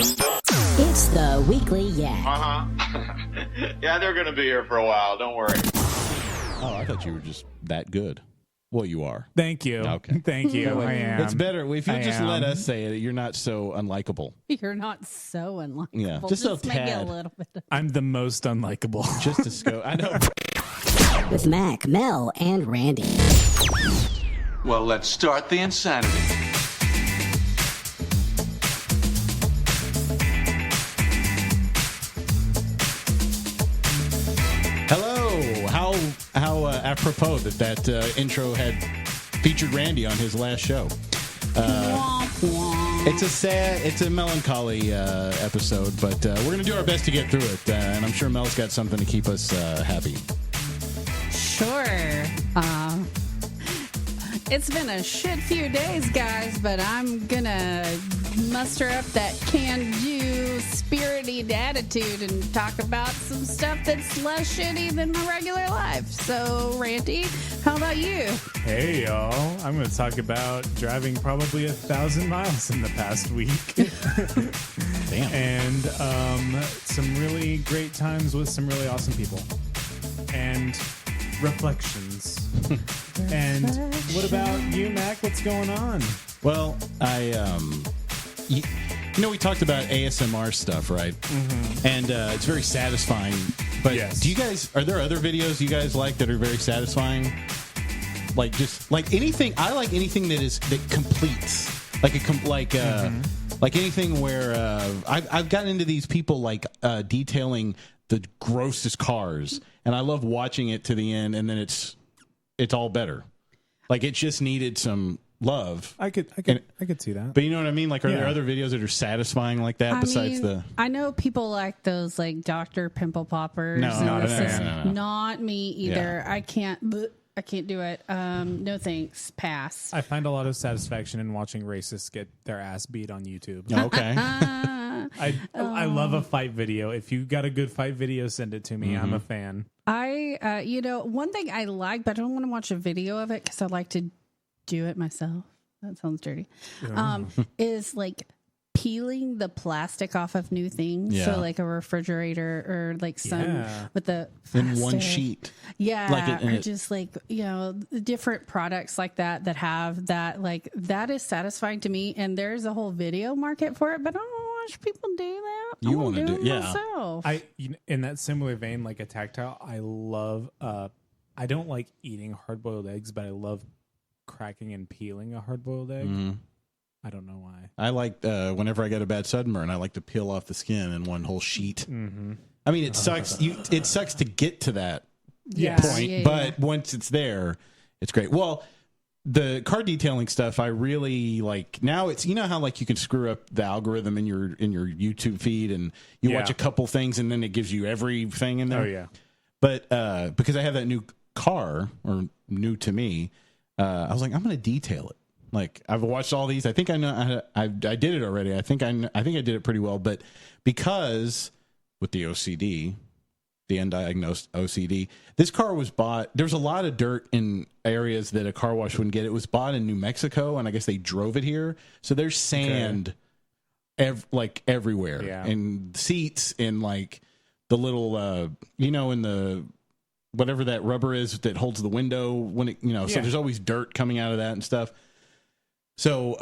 It's the Weekly Yak. Yeah, they're going to be here for a while. Don't worry. Oh, I thought you were just that good. Well, you are. Thank you. Okay. Thank you. I am. It's better if you I just am. let us say it. You're not so unlikable. You're not so unlikable. Yeah, just a maybe a tad. little bit. I'm the most unlikable. Just to scope. I know. With Mac, Mel, and Randy. Well, let's start the insanity. Hello. How apropos that intro had featured Randy on his last show. It's a melancholy episode, but we're going to do our best to get through it. And I'm sure Mel's got something to keep us happy. Sure. It's been a shit few days, guys, but I'm gonna muster up that can-do, spirited attitude and talk about some stuff that's less shitty than my regular life. So, Randy, how about you? Hey, y'all. I'm going to talk about driving probably 1,000 miles in the past week. Damn. And some really great times with some really awesome people. And reflections. And what about you, Mac? What's going on? Well, you know, we talked about ASMR stuff, right? Mm-hmm. And it's very satisfying. But Yes. are there other videos you guys like that are very satisfying? Like anything. I like anything that completes. Like anything where I've gotten into these people detailing the grossest cars, and I love watching it to the end, and then it's all better. Like it just needed some love. I could see that. But you know what I mean? Like, are there Yeah. other videos that are satisfying like that I know people like those, like Dr. Pimple Poppers. No, and not this a is fan. No. Not me either. Yeah. I can't do it. No thanks. Pass. I find a lot of satisfaction in watching racists get their ass beat on YouTube. Okay. I love a fight video. If you got a good fight video, send it to me. I'm a fan. One thing I like, but I don't want to watch a video of it because I like to do it myself. That sounds dirty. Is like peeling the plastic off of new things. Yeah. So like a refrigerator or like some Yeah. with the In one plastic. sheet. Yeah, and or just like, different products like that have that, like, that is satisfying to me. And there's a whole video market for it, but I don't watch people do that. You I wanna wanna do- it yeah. myself. In that similar vein, like a tactile, I love. I don't like eating hard-boiled eggs, but I love cracking and peeling a hard-boiled egg. Mm-hmm. I don't know why. I like whenever I get a bad sunburn, I like to peel off the skin in one whole sheet. Mm-hmm. I mean, it sucks. It sucks to get to that point, Yeah. but once it's there, it's great. Well, the car detailing stuff, I really like. Now it's, you know how like you can screw up the algorithm in your YouTube feed, and you watch a couple things, and then it gives you everything in there. Oh yeah. But because I have that new car, or new to me, I was like, I'm going to detail it. Like, I've watched all these. I think I know. I did it already. I think I did it pretty well. But because with the OCD, the undiagnosed OCD, this car was bought. There's a lot of dirt in areas that a car wash wouldn't get. It was bought in New Mexico, and I guess they drove it here. So there's sand, everywhere, Yeah. and seats, and like the little, in the whatever that rubber is that holds the window when it, So there's always dirt coming out of that and stuff. So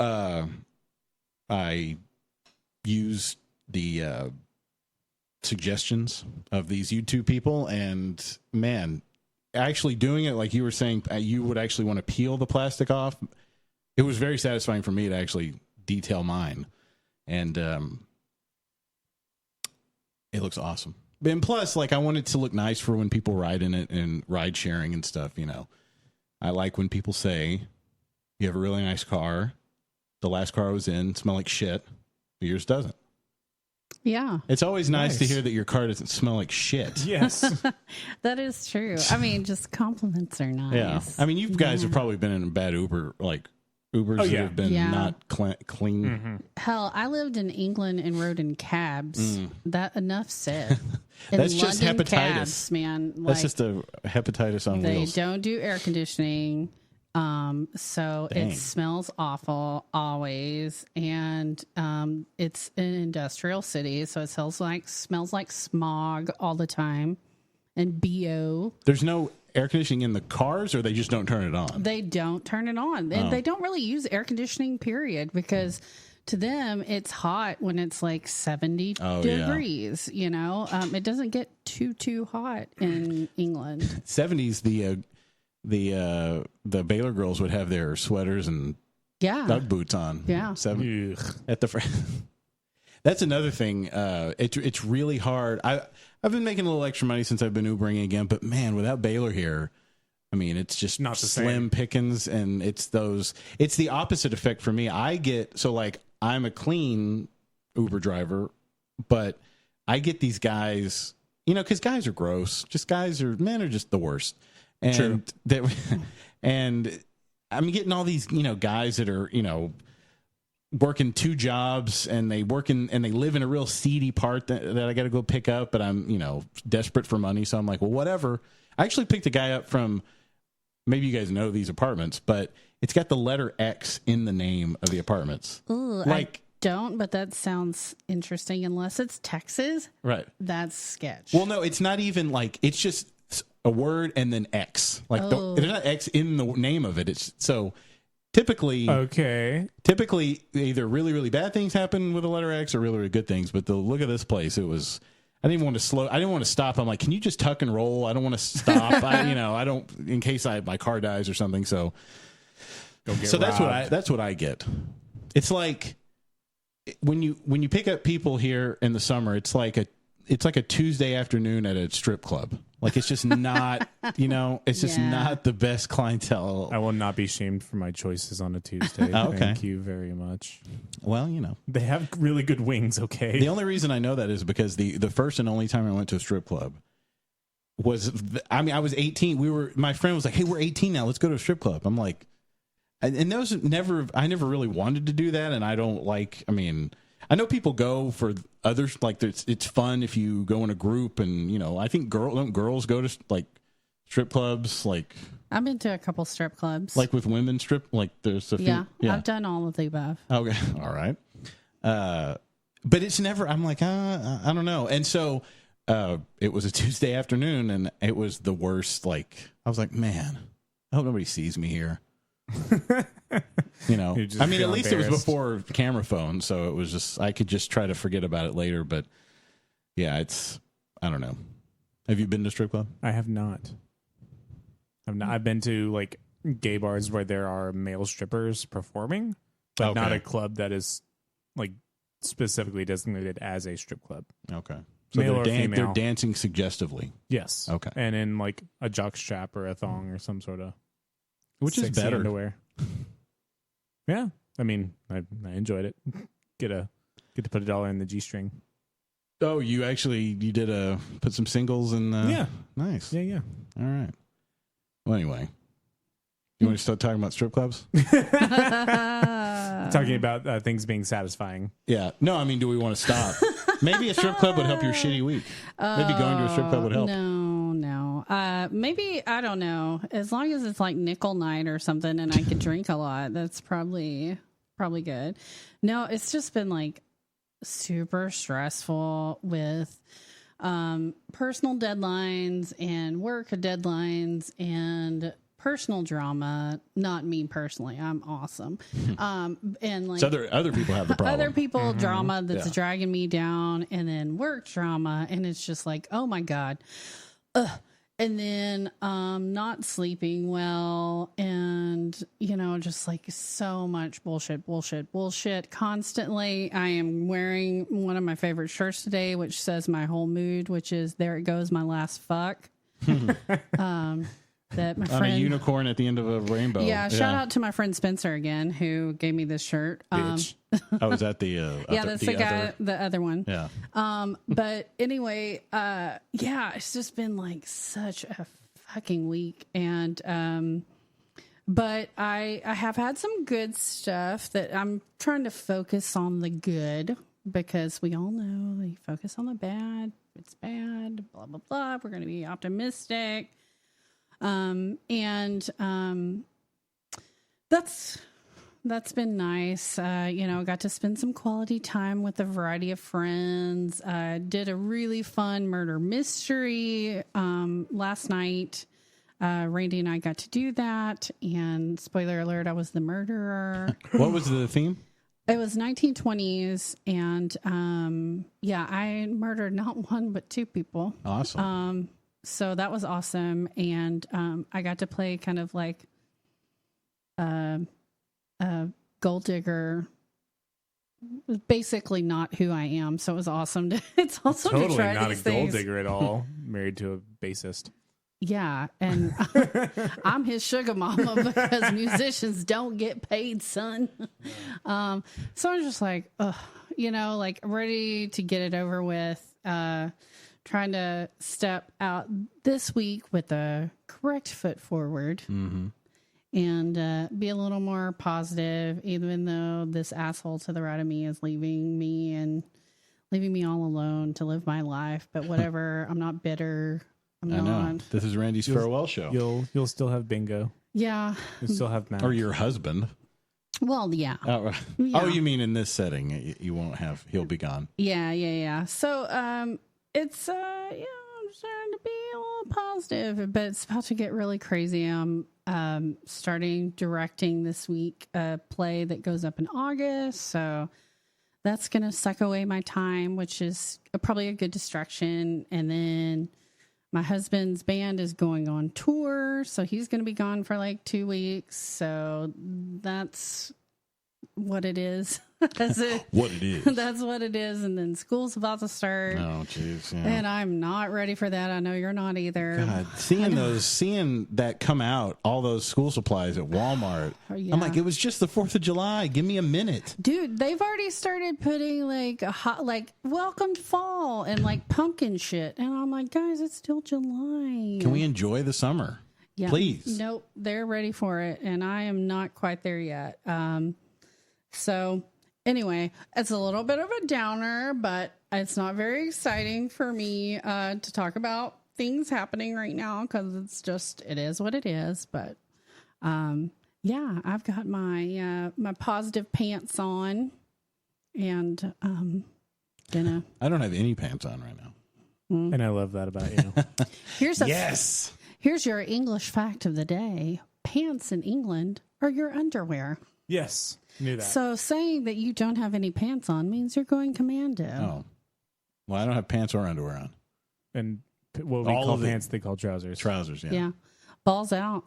I used the suggestions of these YouTube people, and man, actually doing it like you were saying, you would actually want to peel the plastic off. It was very satisfying for me to actually detail mine, and it looks awesome. And plus, like, I want it to look nice for when people ride in it and ride sharing and stuff. I like when people say, you have a really nice car. The last car I was in smelled like shit. Yours doesn't. Yeah, It's always nice to hear that your car doesn't smell like shit. Yes. that is true. I mean, just compliments are nice. Yeah. I mean, you guys have probably been in a bad Ubers that have been not clean. Mm-hmm. Hell, I lived in England and rode in cabs. That enough said. In That's just London hepatitis. cabs, man. That's just a hepatitis on They wheels. don't do air conditioning. So Dang. it smells awful always. And it's an industrial city. So it smells like smog all the time and BO. There's no air conditioning in the cars, or they just don't turn it on? They don't turn it on. And they don't really use air conditioning, period, because to them it's hot when it's like 70 degrees, you know. It doesn't get too hot in England. 70s, the Baylor girls would have their sweaters and Yeah. Ugg boots on. Yeah. At the That's another thing. It's really hard. I've been making a little extra money since I've been Ubering again, but man, without Baylor here, I mean, it's just Not the slim same. pickings, and it's the opposite effect for me. I'm a clean Uber driver, but I get these guys, you know, because guys are gross. Men are just the worst. And and I'm getting all these, you know, guys that are, you know, working 2 jobs, and they live in a real seedy part that I got to go pick up, but I'm, you know, desperate for money. So I'm like, well, whatever. I actually picked a guy up from, maybe you guys know these apartments, but it's got the letter X in the name of the apartments. Ooh, Like, don't, but that sounds interesting. Unless it's Texas, right. that's sketch. Well, no, it's not even like, it's just a word and then X. Like, there's not X in the name of it. It's so typically, either really, really bad things happen with the letter X, or really, really good things. But the look of this place, it was, I didn't want to stop. I'm like, can you just tuck and roll? I don't want to stop. I don't, in case my car dies or something. So, that's what I get. It's like when you pick up people here in the summer, it's like a Tuesday afternoon at a strip club. Like, it's just not, you know, it's just not the best clientele. I will not be shamed for my choices on a Tuesday. Okay. Thank you very much. Well, you know, They have really good wings, okay? the only reason I know that is because the first and only time I went to a strip club was, I was 18. My friend was like, hey, we're 18 now. Let's go to a strip club. I'm like, and I never really wanted to do that. And I don't like, I know people go for others, like it's fun if you go in a group, and, you know, I think girls go to like strip clubs, like I've been to a couple strip clubs. like with women strip, like there's a few. Yeah, I've done all of the above. Okay. All right. But it's never, I'm like, I don't know. And so, it was a Tuesday afternoon, and it was the worst. Like, I was like, man, I hope nobody sees me here. You know, You just at feel least it was embarrassed. before camera phone, so it was just, I could just try to forget about it later. But yeah, I don't know. Have you been to a strip club? I have not. I've been to like gay bars where there are male strippers performing, but not Okay. a club that is like specifically designated as a strip club. Okay. So Male or they're female. dancing suggestively, Yes. Okay. And in like a jock strap or a thong or some sort of which is sexy better. underwear. Yeah. I enjoyed it. Get to put $1 in the G-string. Oh, you did put some singles in. Yeah. Nice. Yeah. All right. Well, anyway, you want to start talking about strip clubs? Talking about things being satisfying. Yeah. No, do we want to stop? Maybe a strip club would help your shitty week. Maybe going to a strip club would help. No. Maybe, I don't know. As long as it's like nickel night or something and I could drink a lot, that's probably good. No, it's just been like super stressful with personal deadlines and work deadlines and personal drama. Not me personally. I'm awesome. And like So other people have the problem. other people drama that's Yeah. dragging me down, and then work drama, and it's just like, oh my god. Ugh. And then not sleeping well, and just like so much bullshit constantly. I am wearing one of my favorite shirts today, which says my whole mood, which is there it goes, my last fuck. That my On a friend unicorn at the end of a rainbow. yeah, shout out to my friend Spencer again, who gave me this shirt. Bitch. I was at the Yeah, that's the guy, the other one. Yeah. But anyway, it's just been like such a fucking week. And, but I have had some good stuff that I'm trying to focus on the good, because we all know they focus on the bad. It's bad, blah, blah, blah. We're going to be optimistic. That's been nice. Got to spend some quality time with a variety of friends. Did a really fun murder mystery last night. Randy and I got to do that. And spoiler alert, I was the murderer. What was the theme? It was 1920s. And I murdered not one, but two people. Awesome. So that was awesome. And I got to play kind of like gold digger. Basically not who I am. So it was awesome. It's awesome to Totally try not a these gold things. digger at all. Married to a bassist. Yeah, and I'm his sugar mama because musicians don't get paid, son. So I'm just like, ready to get it over with. Trying to step out this week with a correct foot forward and be a little more positive, even though this asshole to the right of me is leaving me all alone to live my life. But whatever, I'm not bitter. I know. This is Randy's farewell show. You'll still have bingo. Yeah. You'll still have Matt. Or your husband. Well, yeah. Oh, Yeah. you mean in this setting? You won't have. He'll be gone. Yeah. So, it's I'm starting to be a little positive, but it's about to get really crazy. I'm starting directing this week a play that goes up in August, so that's gonna suck away my time, which is probably a good distraction. And then my husband's band is going on tour, so he's gonna be gone for like 2 weeks. So that's what it is. That's it. What it is. That's what it is. And then school's about to start. Oh, jeez. Yeah. And I'm not ready for that. I know you're not either. God, seeing that come out, all those school supplies at Walmart. Yeah. I'm like, it was just the 4th of July. Give me a minute. Dude, they've already started putting like welcome to fall and like pumpkin shit. And I'm like, guys, it's still July. Can we enjoy the summer? Yeah. Please. Nope, they're ready for it. And I am not quite there yet. So anyway, it's a little bit of a downer, but it's not very exciting for me to talk about things happening right now because it is what it is. But I've got my my positive pants on, and gonna. I don't have any pants on right now. And I love that about you. Here's your English fact of the day: pants in England are your underwear. Yes, knew that. So saying that you don't have any pants on means you're going commando. Oh. Well, I don't have pants or underwear on. And what we All call of it. pants, they call trousers. Trousers, yeah. Yeah. Balls out.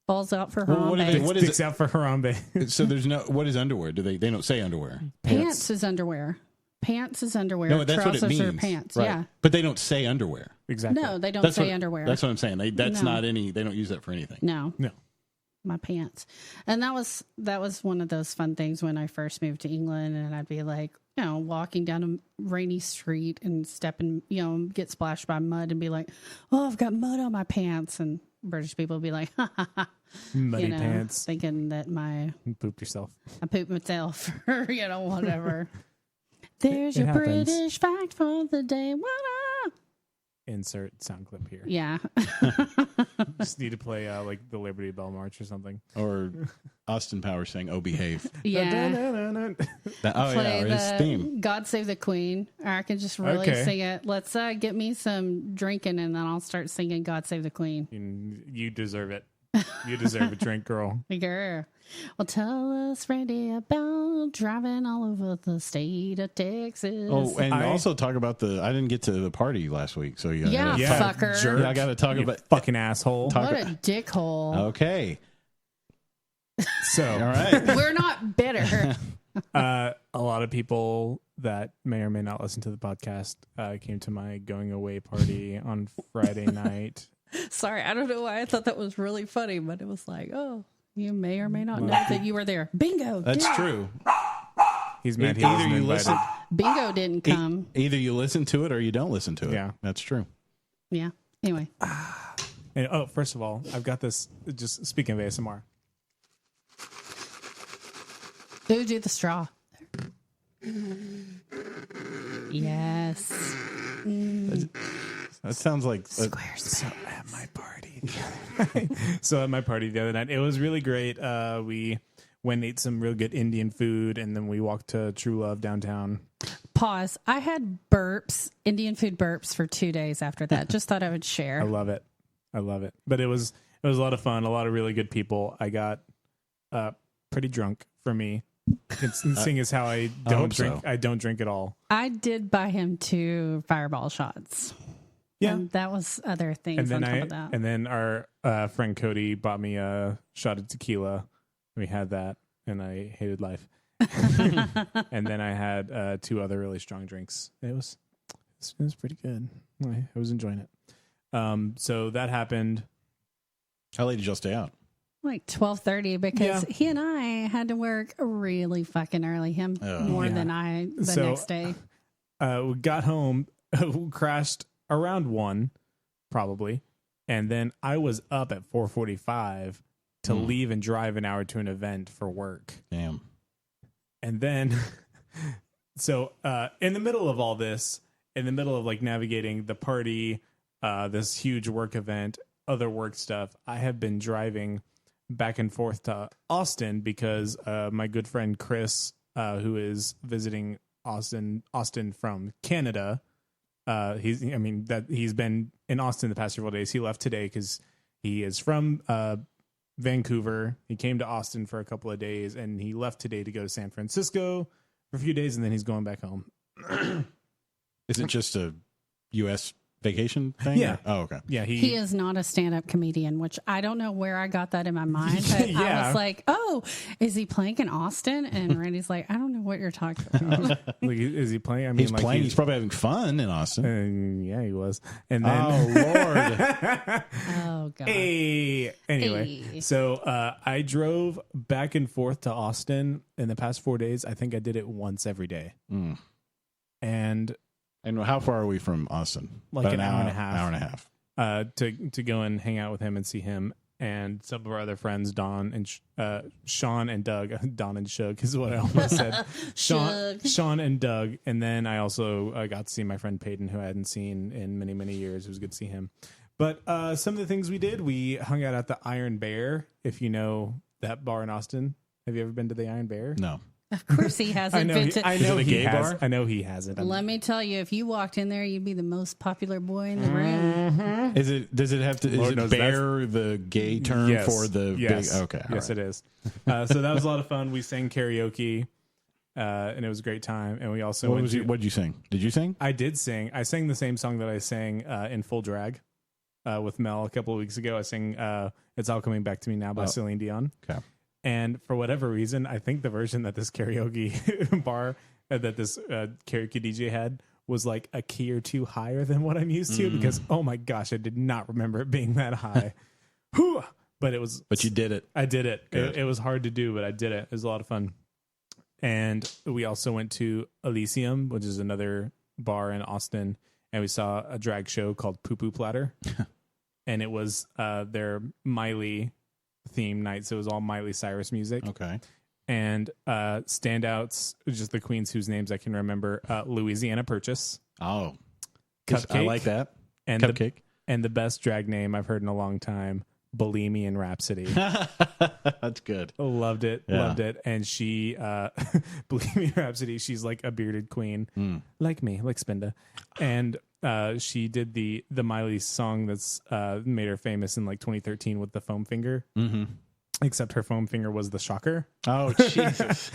Balls out for Well, what do Harambe. they- what is Sticks out for Harambe. So there's no, what is underwear? They don't say underwear. Pants is underwear. Pants is underwear. No, that's Trousers what it means. are pants. Right. Yeah. But they don't say underwear. Exactly. No, they don't That's say what, underwear. That's what I'm saying. That's No. not any, they don't use that for anything. No. No. My pants. And that was one of those fun things when I first moved to England, and I'd be like, walking down a rainy street and stepping, get splashed by mud and be like, oh, I've got mud on my pants. And British people would be like, ha ha ha. Muddy pants. Thinking that You pooped yourself. I pooped myself or, whatever. There's It your happens. British fact for the day. What up? Insert sound clip here. Yeah. Just need to play like the Liberty Bell March or something. Or Austin Powers saying, oh, behave. Yeah. Play or his the theme. God Save the Queen. Or I can just really Okay. sing it. Let's get me some drinking and then I'll start singing God Save the Queen. You deserve it. You deserve a drink, girl. Girl. Well, tell us, Randy, about driving all over the state of Texas. Oh, and also talk about I didn't get to the party last week. So you Yeah, fucker. jerk. Yeah, I got to talk You about. fucking asshole. What a dickhole. Okay. So, All right. We're not bitter. a lot of people that may or may not listen to the podcast came to my going away party on Friday night. Sorry, I don't know why I thought that was really funny, but it was like, oh, you may or may not know that you were there. Bingo. That's didn't- true. He's mad he Either wasn't you invited. listen, Bingo didn't come. either you listen to it or you don't listen to it. Yeah. That's true. Yeah. Anyway. And, first of all, I've got this, just speaking of ASMR. Who do the straw? Yes. That sounds like Squarespace. At my party, So at my party the other night, it was really great. We went and ate some real good Indian food, and then we walked to True Love downtown. Pause. I had burps, Indian food burps for 2 days after that. Just thought I would share. I love it. But it was a lot of fun. A lot of really good people. I got pretty drunk for me. Seeing as how I don't drink, I don't drink at all. I did buy him 2 Fireball shots. Yeah, and that was other things on top of that. And then our friend Cody bought me a shot of tequila. We had that, and I hated life. And then I had 2 other really strong drinks. It was pretty good. I was enjoying it. So that happened. How late did y'all stay out? Like 12:30, because he and I had to work really fucking early. Him more than I the next day. We got home, crashed around 1, probably, and then I was up at 4:45 to leave and drive an hour to an event for work. Damn. And then, so in the middle of all this, in the middle of like navigating the party, this huge work event, other work stuff, I have been driving back and forth to Austin because my good friend Chris, who is visiting Austin from Canada, he's been in Austin the past several days. He left today because he is from Vancouver. He came to Austin for a couple of days, and he left today to go to San Francisco for a few days, and then he's going back home. Is it just a U.S. vacation thing? Yeah. Oh, okay. Yeah, he is not a stand-up comedian, which I don't know where I got that in my mind. But Yeah. I was like, "Oh, is he playing in Austin?" And Randy's like, "I don't know what you're talking about." Like, is he playing? I mean, He's playing. He's probably having fun in Austin. yeah, he was. And then, Oh, Lord. Oh God. Hey. Anyway, Hey. so I drove back and forth to Austin in the past 4 days. I think I did it once every day. And how far are we from Austin? Like About an hour and a half. Hour and a half. to go and hang out with him and see him and some of our other friends, Don and Sean and Doug. Don and Shug is what I almost said. Sean and Doug. And then I also got to see my friend Peyton, who I hadn't seen in many, many years. It was good to see him. But some of the things we did, we hung out at the Iron Bear, if you know that bar in Austin. Have you ever been to the Iron Bear? No. Of course he hasn't I know been he, to. I know Is it a he gay has. bar? I know he hasn't. Let me tell you, if you walked in there, you'd be the most popular boy in the room. Is it? Does it have to? Is Lord it knows bear the gay term Yes. for the Yes. big? Okay. Yes, it is. So that was a lot of fun. We sang karaoke, and it was a great time. And we also What did you sing? Did you sing? I did sing. I sang the same song that I sang in Full Drag with Mel a couple of weeks ago. I sang "It's All Coming Back to Me Now" by Celine Dion. Okay. And for whatever reason, I think the version that this karaoke bar that this karaoke DJ had was like a key or 2 higher than what I'm used to, because oh my gosh, I did not remember it being that high. But it was. But you did it. I did it. Good. It was hard to do, but I did it. It was a lot of fun. And we also went to Elysium, which is another bar in Austin, and we saw a drag show called Poo Poo Platter. And it was their Miley theme night, so it was all Miley Cyrus music. Okay. And standouts, just the queens whose names I can remember: Louisiana Purchase, Oh, Cupcake, I like that. and Cupcake. and the best drag name I've heard in a long time, Bohemian Rhapsody. That's good. Loved it. Yeah. Loved it. And she, Bohemian Rhapsody, she's like a bearded queen, like me, like Spinda. And she did the Miley song that's made her famous in like 2013 with the foam finger. Except her foam finger was the shocker. Oh, Jesus.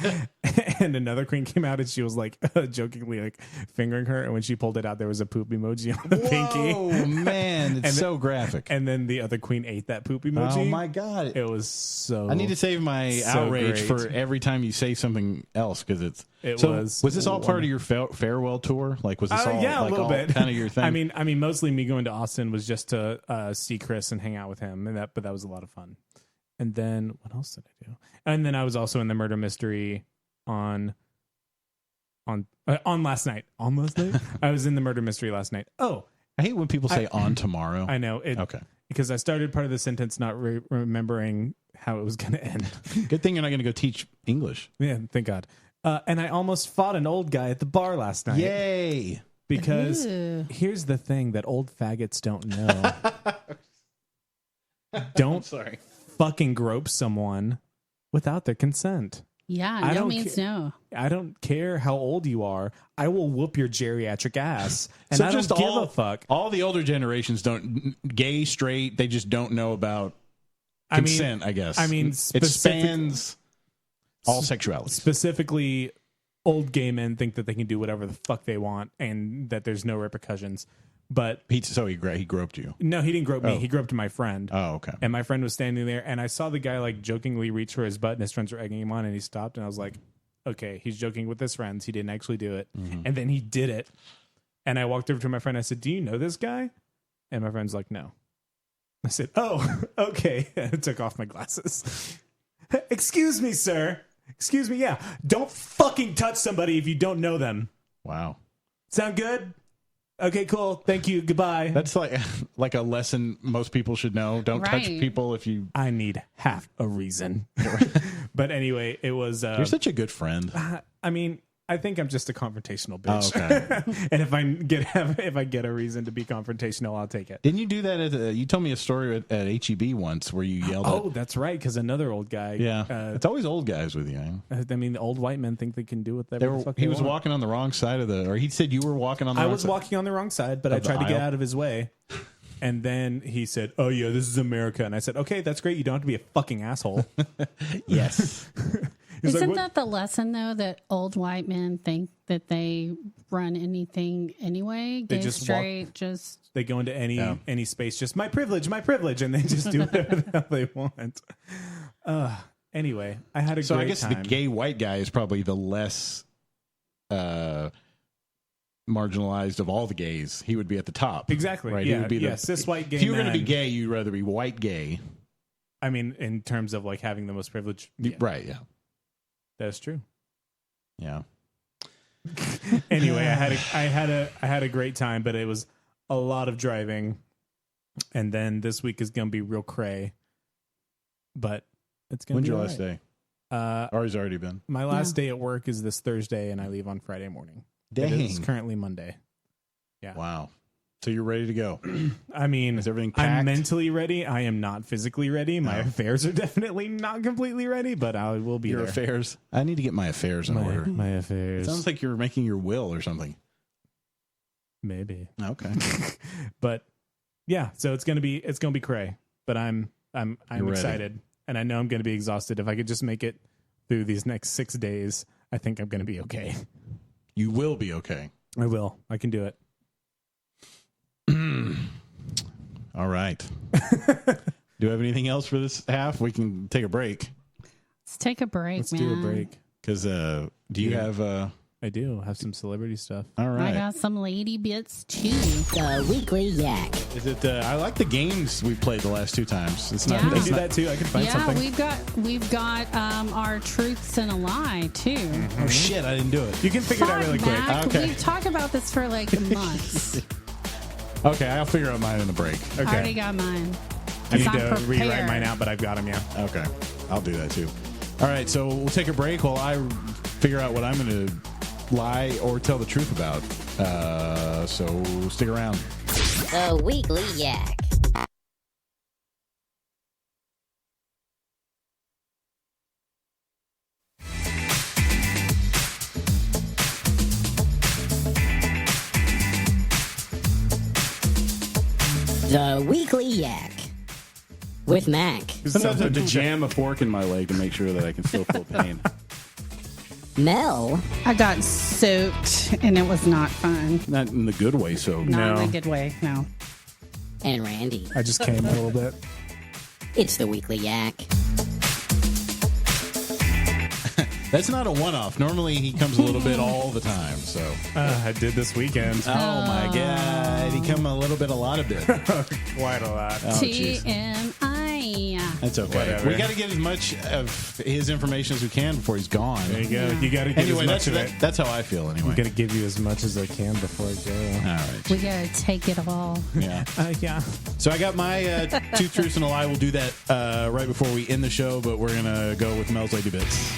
And another queen came out and she was like jokingly like fingering her. And when she pulled it out, there was a poop emoji on the pinky. Oh, man. It's And so graphic. And then the other queen ate that poop emoji. Oh, my God. It was so. I need to save my so outrage great. for every time you say something else, because It was this all part of your farewell tour? Like, was this all yeah, like a little all bit kind of your thing? I mean, mostly me going to Austin was just to see Chris and hang out with him, but that was a lot of fun. And then what else did I do? And then I was also in the murder mystery on last night. On last night, I was in the murder mystery last night. Oh, I hate when people say on tomorrow. I know it. Okay. Because I started part of the sentence not remembering how it was going to end. Good thing you're not going to go teach English. Yeah, thank God. And I almost fought an old guy at the bar last night. Yay. Because Ew. here's the thing that old faggots don't know. Don't Sorry. fucking grope someone without their consent. Yeah, I no don't means no. I don't care how old you are. I will whoop your geriatric ass. And So I just don't give all, a fuck. All the older generations don't, gay, straight, they just don't know about consent, I guess. I mean, it spans all sexuality. Specifically, old gay men think that they can do whatever the fuck they want and that there's no repercussions. But He groped you. no, he didn't grope me. Oh. He groped my friend. Oh, okay. And my friend was standing there, and I saw the guy like jokingly reach for his butt, and his friends were egging him on, and he stopped, and I was like, okay, he's joking with his friends. He didn't actually do it. And then he did it. And I walked over to my friend. I said, do you know this guy? And my friend's like, no. I said, oh, okay. I took off my glasses. Excuse me, sir. Excuse me. Yeah. Don't fucking touch somebody if you don't know them. Wow. Sound good? Okay, cool. Thank you. Goodbye. That's like a lesson most people should know. Don't touch Right. people if you... I need half a reason. But anyway, it was... You're such a good friend. I mean, I think I'm just a confrontational bitch. Oh, okay. And if I get a reason to be confrontational, I'll take it. Didn't you do that you told me a story at HEB once where you yelled Oh, at... that's right. Because another old guy. Yeah. It's always old guys with you. I mean, the old white men think they can do whatever the fuck He they was want. walking on the wrong side of the... Or he said you were walking on the I wrong was side. walking on the wrong side, but I the tried to get aisle? out of his way. And then he said, oh, yeah, this is America. And I said, okay, that's great. You don't have to be a fucking asshole. Yes. He's like, Isn't "What?" that the lesson, though, that old white men think that they run anything anyway? They Gay, just walk- straight, just... They go into any space, just my privilege, and they just do whatever the hell they want. Anyway, I had a So great I guess time. the gay white guy is probably the less marginalized of all the gays. He would be at the top. Exactly. Right. He Yeah. would be Yeah. Cis white gay If you were going to be man. gay, you'd rather be white gay. I mean, in terms of like having the most privilege, yeah, Right. Yeah. that's true. Yeah. Anyway, I had a great time, but it was a lot of driving, and then this week is gonna be real cray. But it's gonna When's be your all last right. day? Or has already been. My last day at work is this Thursday, and I leave on Friday morning. Dang. It is currently Monday. Wow. So you're ready to go. I mean, Is everything I'm packed? mentally ready. I am not physically ready. My affairs are definitely not completely ready, but I will be Your there. affairs. I need to get my affairs in order. My affairs. Sounds like you're making your will or something. Maybe. Okay. But yeah, so it's gonna be cray. But I'm You're ready. excited, and I know I'm gonna be exhausted. If I could just make it through these next 6 days, I think I'm gonna be okay. You will be okay. I will. I can do it. All right. Do you have anything else for this half? We can take a break. Let's take a break, Let's man. do a break. Because do you have... I do have some celebrity stuff. all I right. got some lady bits, too. The Weekly Yak. Is it? I like the games we played the last 2 times. It's not. Yeah. I It's do not that too. I can find Yeah, something. we've got our truths and a lie, too. oh shit! I didn't do it. You can figure it out really quick. Mac, Okay. We've talked about this for like months. Okay, I'll figure out mine in the break. I already got mine. I need 'Cause to I'm rewrite prepared. mine out, but I've got them. Yeah. Okay, I'll do that too. All right, so we'll take a break while I figure out what I'm going to lie or tell the truth about. So stick around. The Weekly Yak. The Weekly Yak. With Mac, Sometimes I have to jam a fork in my leg to make sure that I can still feel pain. Mel, I got soaked and it was not fun. Not in the good way, so Not in a good way, no. and Randy. I just came a little bit. It's the Weekly Yak. that's not a one-off. Normally he comes a little bit all the time. So I did this weekend. oh my god, he come a little bit, a lot of bit. Quite a lot. Oh, jeez. TMI. That's okay. Whatever. We got to get as much of his information as we can before he's gone. There you go. You got to get Anyway, as that's much of it. that's how I feel. Anyway, I'm gonna give you as much as I can before I go. all right. We gotta take it all. Yeah. Yeah. So I got my 2 truths and a lie. We'll do that right before we end the show, but we're gonna go with Mel's Lady Bits.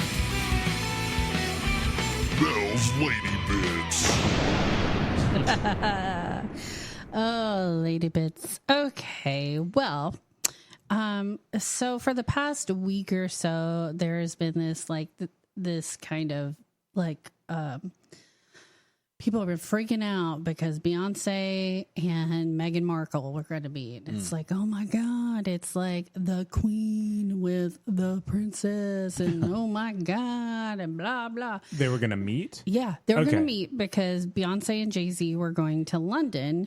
Mel's Lady Bits. Oh, lady bits. Okay, well, So for the past week or so, there has been this like this kind of like people have been freaking out because Beyonce and Meghan Markle were going to meet. It's like, oh my God, it's like the queen with the princess, and oh my God, and blah blah. They were gonna meet. Yeah, they were going Okay. to meet because Beyonce and Jay-Z were going to London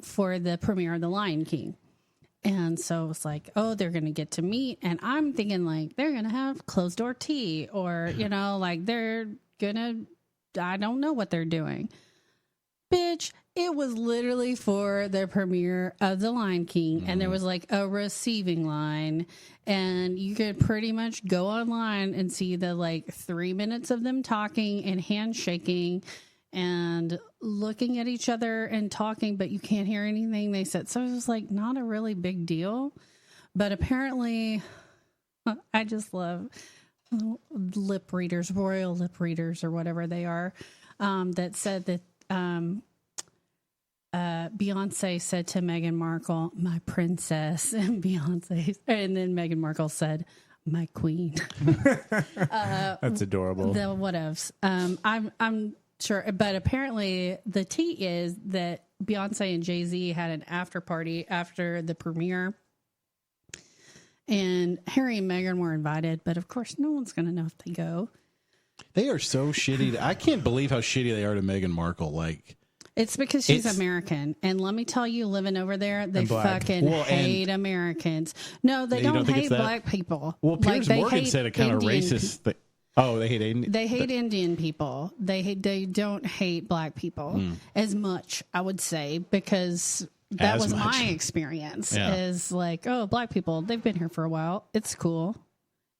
for the premiere of The Lion King. And so it was like, oh, they're going to get to meet. And I'm thinking like they're going to have closed door tea, or, you know, like they're going to, I don't know what they're doing. Bitch, it was literally for the premiere of The Lion King. And there was like a receiving line. And you could pretty much go online and see the like 3 minutes of them talking and handshaking and looking at each other and talking, but you can't hear anything they said. So it was like not a really big deal. But apparently, I just love lip readers, royal lip readers, or whatever they are, that said that Beyonce said to Meghan Markle, "My princess," and Beyonce, and then Meghan Markle said, "My queen." That's adorable. The whatevs. I'm sure, but apparently the tea is that Beyonce and Jay-Z had an after party after the premiere, and Harry and Meghan were invited, but of course no one's going to know if they go. They are so shitty. I can't believe how shitty they are to Meghan Markle. Like, It's because she's It's- American, and let me tell you, living over there, they And black. fucking Well, and- hate Americans. No, they You don't don't think hate it's that? black people. well, Piers Like, they Morgan hate said a kind of Indian racist thing. Oh, they hate Indian. They hate Indian people. They don't hate black people as much, I would say, because that As was much. my experience. Yeah. Is like, oh, black people, they've been here for a while. It's cool.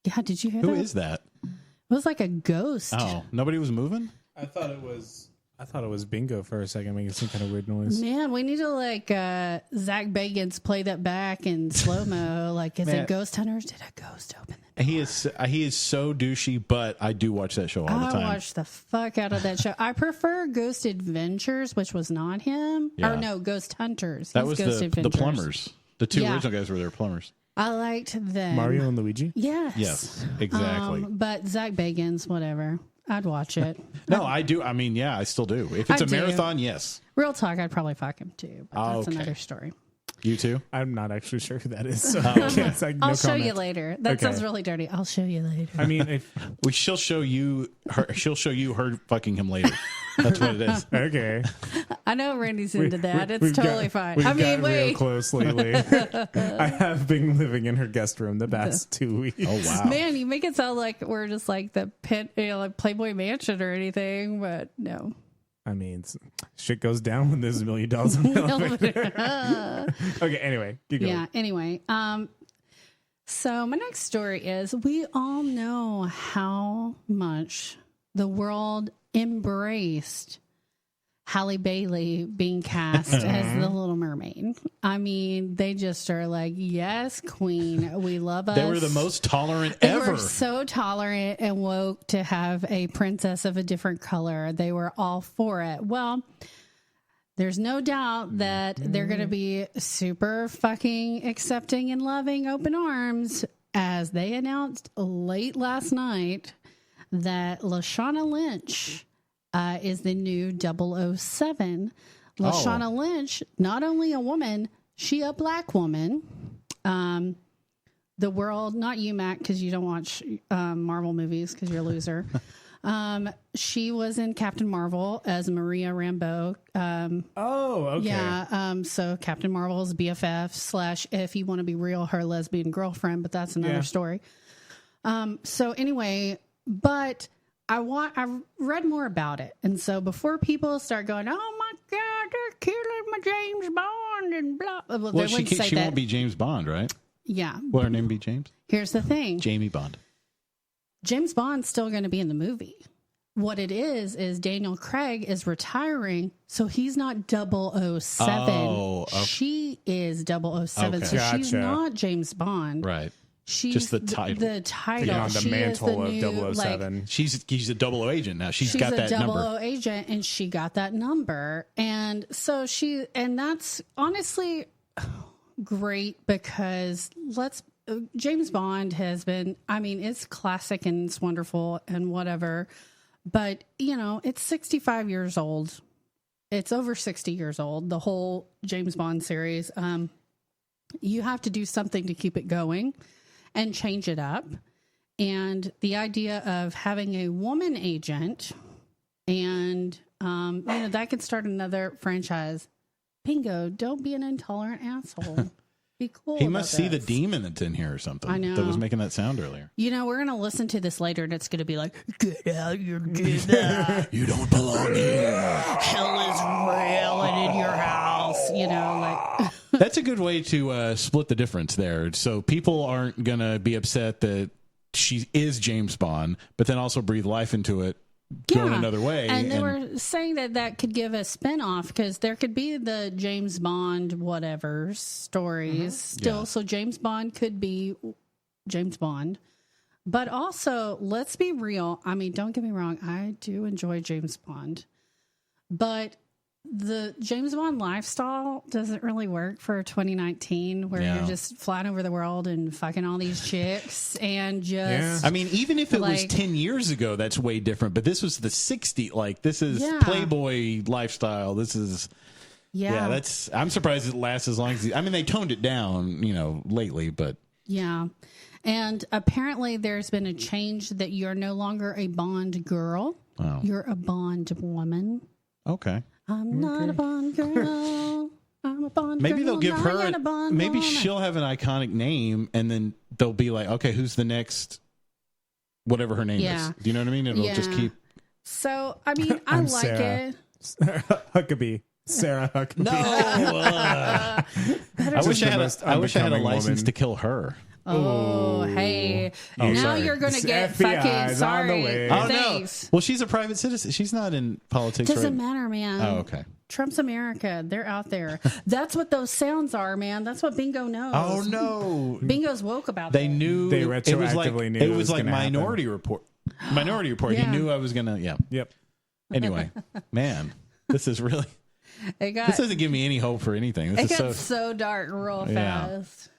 Yeah, did you hear Who that? is that? It was like a ghost. Oh, nobody was moving? I thought it was Bingo for a second, making some kind of weird noise. Man, we need to like Zach Bagans play that back in slow mo. Like, is Man. it Ghost Hunters? Did a ghost open the He is so douchey, but I do watch that show all the I time. watched the fuck out of that show. I prefer Ghost Adventures, which was not him. Yeah. Or no, Ghost Hunters. That He's was Ghost the Adventures. plumbers. The two Yeah. original guys were their plumbers. I liked them. Mario and Luigi. Yes. Yes, exactly. But Zach Bagans, whatever. I'd watch it. No, I do. I mean, yeah, I still do. If it's I a do. marathon, yes. Real talk, I'd probably fuck him too. But that's Okay. another story. You too? I'm not actually sure who that is. So it's like, no I'll show you comment. later. That Okay. sounds really dirty. I'll show you later. I mean, if She'll show you her fucking him later. That's what it is. okay, I know Randy's into that. It's We've totally got- fine. We've I mean, gotten real wait. close lately. I have been living in her guest room the past 2 weeks. Oh wow. Man, you make it sound like we're just like the pit, like Playboy Mansion or anything, but no. I mean, shit goes down when there's $1 million on the elevator. Okay, anyway, keep going. Yeah. Anyway, so my next story is: we all know how much the world embraced Halle Bailey being cast as the Little Mermaid. I mean, they just are like, yes, queen, we love us. They were the most tolerant They ever. were so tolerant and woke to have a princess of a different color. They were all for it. Well, there's no doubt that they're going to be super fucking accepting and loving, open arms, as they announced late last night that Lashana Lynch is the new 007. Lashana Lynch, not only a woman, she a black woman. The world, not you, Mac, because you don't watch Marvel movies because you're a loser. She was in Captain Marvel as Maria Rambeau. Oh, okay. Yeah. So Captain Marvel's BFF / if you want to be real, her lesbian girlfriend, but that's another Yeah. story. So anyway, but I read more about it. And so before people start going, oh my God, they're killing my James Bond and blah. Well, they Well, wouldn't say she that. won't be James Bond, right? Yeah. Will her name be James? Here's the thing. Jamie Bond. James Bond's still going to be in the movie. What it is Daniel Craig is retiring, so he's not 007. Oh, okay. She is 007, Okay. so she's Gotcha. not James Bond. Right. She's Just the title. The title. Taking on the She mantle is the new, of 007. Like, He's a double agent now. She's she's got a that 00 number. agent, and she got that number, and so and that's honestly great because James Bond has been, I mean, it's classic and it's wonderful and whatever, but it's 65 years old. It's over 60 years old, the whole James Bond series. You have to do something to keep it going and change it up. And the idea of having a woman agent and, that could start another franchise. Bingo, don't be an intolerant asshole. Be cool. He must see the this. demon that's in here or something. I know. That was making that sound earlier. We're going to listen to this later and it's going to be like, get out your dinner. You don't belong here. Hell is railing in your house. That's a good way to split the difference there. So people aren't going to be upset that she is James Bond, but then also breathe life into it going another way. And they were saying that could give a spinoff because there could be the James Bond whatever stories still. Yeah. So James Bond could be James Bond. But also, let's be real. I mean, don't get me wrong. I do enjoy James Bond. But the James Bond lifestyle doesn't really work for 2019 where you're just flying over the world and fucking all these chicks and just... I mean, even if it was 10 years ago, that's way different. But this was the 60s. Like, this is Playboy lifestyle. This is... Yeah, I'm surprised it lasts as long as... I mean, they toned it down, lately, but... Yeah. And apparently there's been a change that you're no longer a Bond girl. Oh. You're a Bond woman. Okay. I'm not a Bond girl. I'm a Bond girl. Maybe they'll give her. Maybe woman. she'll have an iconic name, and then they'll be like, "Okay, who's the next? Whatever her name is." Do you know what I mean? It'll just keep. So I mean, I like Sarah. it. Huckabee. Sarah Huckabee. No. I wish I had a license woman. to kill her. Oh, hey. Oh, now sorry. you're going to get FBI's fucking sorry. on the way. Oh Thanks. no! Well, she's a private citizen. She's not in politics. Doesn't right? matter, man. Oh, okay. Trump's America. They're out there. That's what those sounds are, man. That's what Bingo knows. Oh no! Bingo's woke about They that. knew They it was like retroactively knew it it was was like gonna Minority Report. Minority Report. Yeah. He knew I was gonna. Yeah. Yep. Anyway, man, this is really. This doesn't give me any hope for anything. This It is got so dark real Yeah. fast.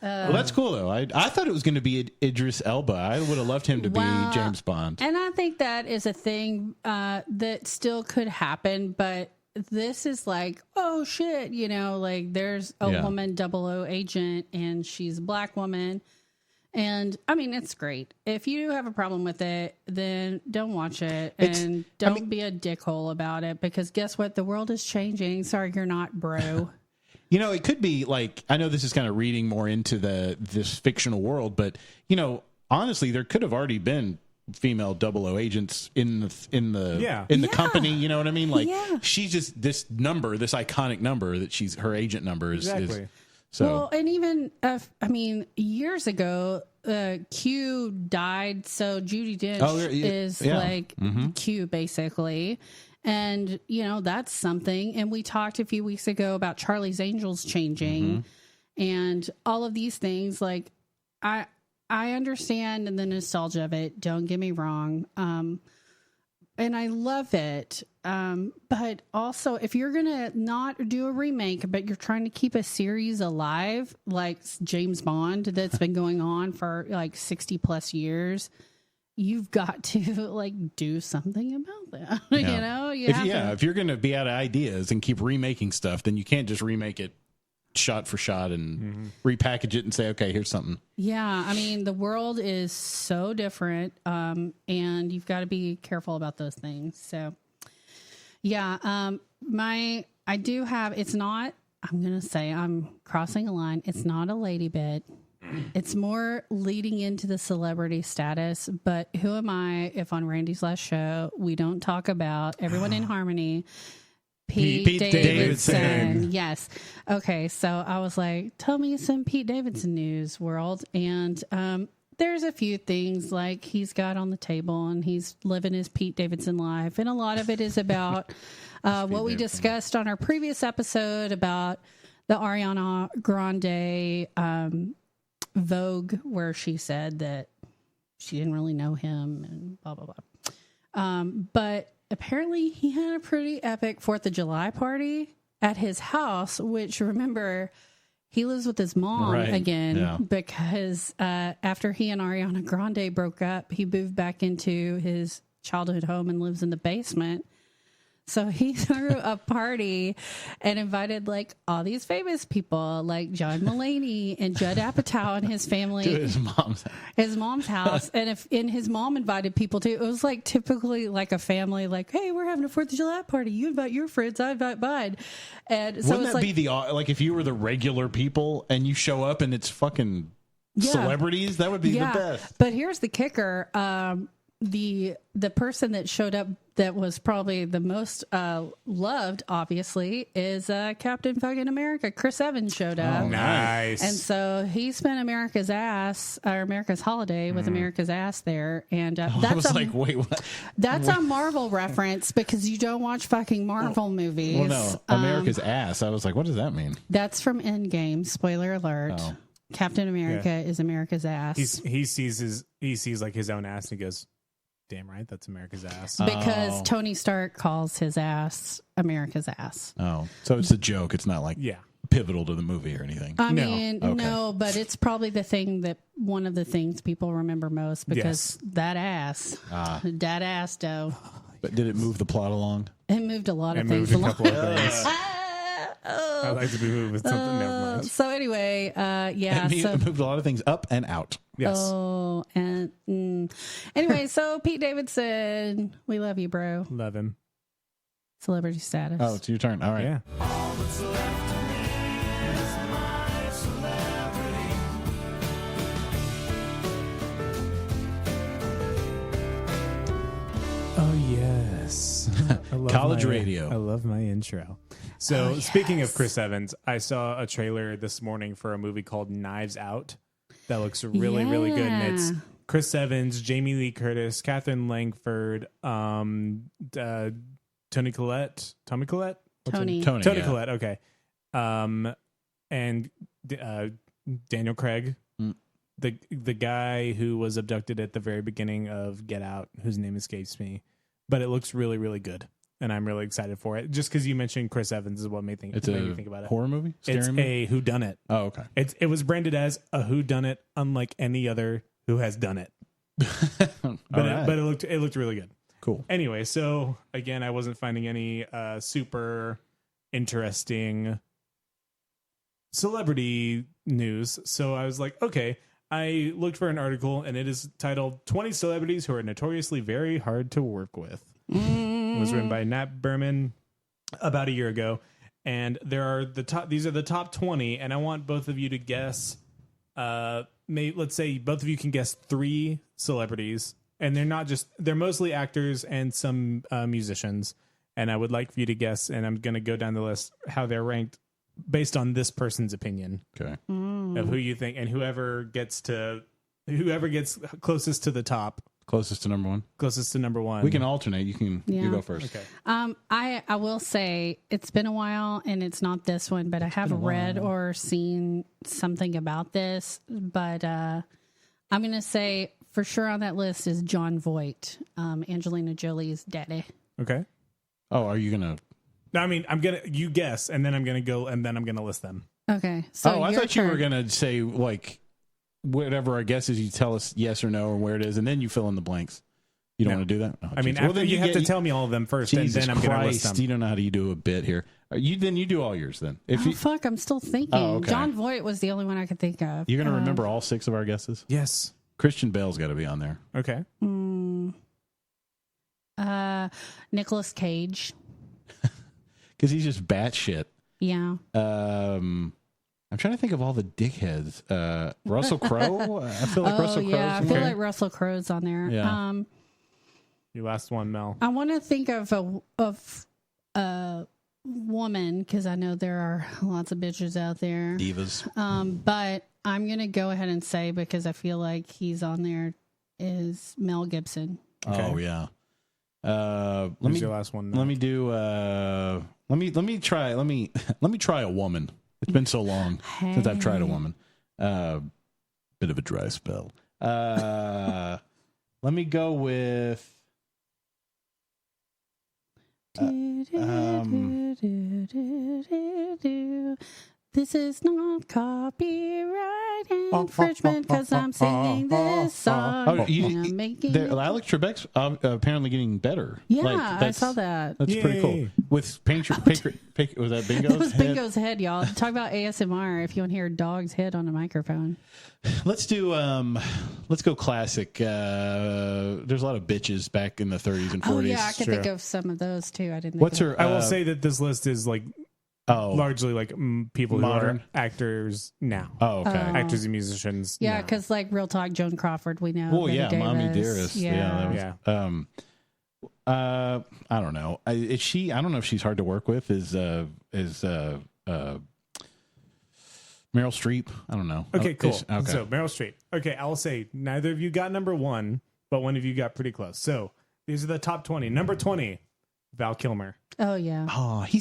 Well, that's cool though. I thought it was going to be Idris Elba. I would have loved him to be James Bond. And I think that is a thing that still could happen, but this is like, oh shit, like there's a woman 00 agent and she's a black woman. And I mean, it's great. If you have a problem with it, then don't watch it and don't be a dickhole about it because guess what? The world is changing. Sorry, you're not, bro. It could be like, I know this is kind of reading more into this fictional world, but honestly, there could have already been female 00 agents in the company. You know what I mean? Like she's just this number, this iconic number that her agent number is. Exactly. So. Well, and even years ago, Q died, so Judi Dench is like Q basically. And, that's something. And we talked a few weeks ago about Charlie's Angels changing and all of these things. Like, I understand the nostalgia of it. Don't get me wrong. And I love it. But also, if you're going to not do a remake, but you're trying to keep a series alive, like James Bond, that's been going on for like 60 plus years, you've got to do something about that. If you're going to be out of ideas and keep remaking stuff, then you can't just remake it shot for shot and repackage it and say, okay, here's something. Yeah. I mean, the world is so different. And you've got to be careful about those things. So yeah. I do have, it's not, I'm going to say I'm crossing a line. It's not a lady bit. It's more leading into the celebrity status, but who am I if on Randy's last show we don't talk about Everyone in Harmony, Pete Davidson. Yes. Okay, so I was like, tell me some Pete Davidson news, world. And there's a few things like he's got on the table and he's living his Pete Davidson life. And a lot of it is about what we discussed on our previous episode about the Ariana Grande Vogue, where she said that she didn't really know him and blah, blah, blah. But apparently he had a pretty epic 4th of July party at his house, which, remember, He lives with his mom Right. again Yeah. because after he and Ariana Grande broke up, he moved back into his childhood home and lives in the basement. So he threw a party and invited like all these famous people like John Mulaney and Judd Apatow and his family. To his mom's House. And his mom invited people too. It was like typically like a family, like, hey, we're having a 4th of July party. You invite your friends, I invite mine. And so Wouldn't it's that like, be like if you were the regular people and you show up and it's fucking celebrities? That would be the best. But here's the kicker. The person that showed up that was probably the most loved, obviously, is Captain fucking America. Chris Evans showed up. Oh, nice. And so he spent America's holiday with America's ass there. And that's I was like, wait, what? That's a Marvel reference because you don't watch fucking Marvel movies. Well, no, America's ass. I was like, what does that mean? That's from Endgame. Spoiler alert. Oh. Captain America is America's ass. He sees like his own ass and he goes, damn right, that's America's ass. Because Tony Stark calls his ass America's ass. Oh, so it's a joke. It's not like pivotal to the movie or anything. I No. mean, Okay. no, but it's probably one of the things people remember most because that ass, that ass dough. But did it move the plot along? It moved a lot It of moved things a along. couple of things. I like to be moved with something. Never mind. So anyway, yeah. It moved a lot of things up and out. Yes. Oh, and anyway, so Pete Davidson, we love you, bro. Love him. Celebrity status. Oh, it's your turn. All right. Yeah. Oh, yes. I love College my- radio. I love my intro. So, speaking of Chris Evans, I saw a trailer this morning for a movie called Knives Out that looks really, really good. And it's Yeah. Chris Evans, Jamie Lee Curtis, Catherine Langford, Tony Collette. What's her Tony. name? Tony yeah. Collette. Okay. And Daniel Craig, the guy who was abducted at the very beginning of Get Out, whose name escapes me, but it looks really, really good, and I'm really excited for it. Just because you mentioned Chris Evans is what made me think about it. Horror movie? Scary It's movie? a whodunit. Oh, okay. It was branded as a whodunit, unlike any other who has done it. All But right. it looked really good. Cool. Anyway, so again, I wasn't finding any super interesting celebrity news. So I was like, okay, I looked for an article and it is titled 20 Celebrities Who Are Notoriously Very Hard to Work With. It was written by Nat Berman about a year ago. And these are the top 20. And I want both of you to guess, let's say both of you can guess 3 celebrities. And they're mostly actors and some musicians. And I would like for you to guess, and I'm going to go down the list, how they're ranked based on this person's opinion Okay. of who you think, and whoever gets closest to the top, Closest to number one. closest to number one. We can alternate. You Yeah. go first. Okay. I will say it's been a while and it's not this one, but I have read or seen something about this. But I'm going to say for sure on that list is John Voight, Angelina Jolie's daddy. Okay. Oh, are you gonna? No, I mean, you guess, and then I'm gonna go, and then I'm gonna list them. Okay. So I your thought you were turn. gonna say like whatever our guess is. You tell us yes or no or where it is, and then you fill in the blanks. You don't No. want to do that. Oh, I mean, geez. Well, after then you have to get- tell me all of them first, Jesus and then I'm gonna list Christ, them. you don't know how to do a bit here. You do all yours then. If Oh, you, fuck. I'm still thinking. Oh, okay. John Voight was the only one I could think of. you're gonna remember all 6 of our guesses. Yes. Christian Bale's got to be on there. Okay. Nicolas Cage. Because he's just batshit. Yeah. I'm trying to think of all the dickheads. Russell Crowe. I feel like Oh, Russell Crowe's yeah. I in feel there. like Russell Crowe's on there. Yeah. Your last one, Mel. I want to think of a woman because I know there are lots of bitches out there. Divas. But I'm gonna go ahead and say because I feel like he's on there is Mel Gibson. Oh yeah. Let Who's me your last one? Mel? let me do. Let me try. Let me try a woman. It's been so long since I've tried a woman. Bit of a dry spell. Let me go with. This is not copyright infringement because I'm singing this song. Oh, and I'm making it. Alex Trebek's apparently getting better. Yeah, I saw that. That's pretty cool. Yay. With was that Bingo's It was head? Bingo's head, y'all. Talk about ASMR if you want to hear a dog's head on a microphone. Let's do let's go classic. There's a lot of bitches back in the 30s and 40s. Oh, yeah, I could Sure. think of some of those, too. I didn't think What's of her I will say that this list is like largely like people Modern? who are actors now. Oh, okay. Actors and musicians. Yeah, now. because like Real Talk, Joan Crawford, we know. Oh Betty yeah, Mommy Davis. Dearest. Yeah, that was, I don't know. Is she? I don't know if she's hard to work with. Is Meryl Streep? I don't know. Okay, cool. Okay. So Meryl Streep. Okay, I will say neither of you got number one, but one of you got pretty close. So these are the top 20. Number 20, Val Kilmer. Oh, yeah. Oh, have you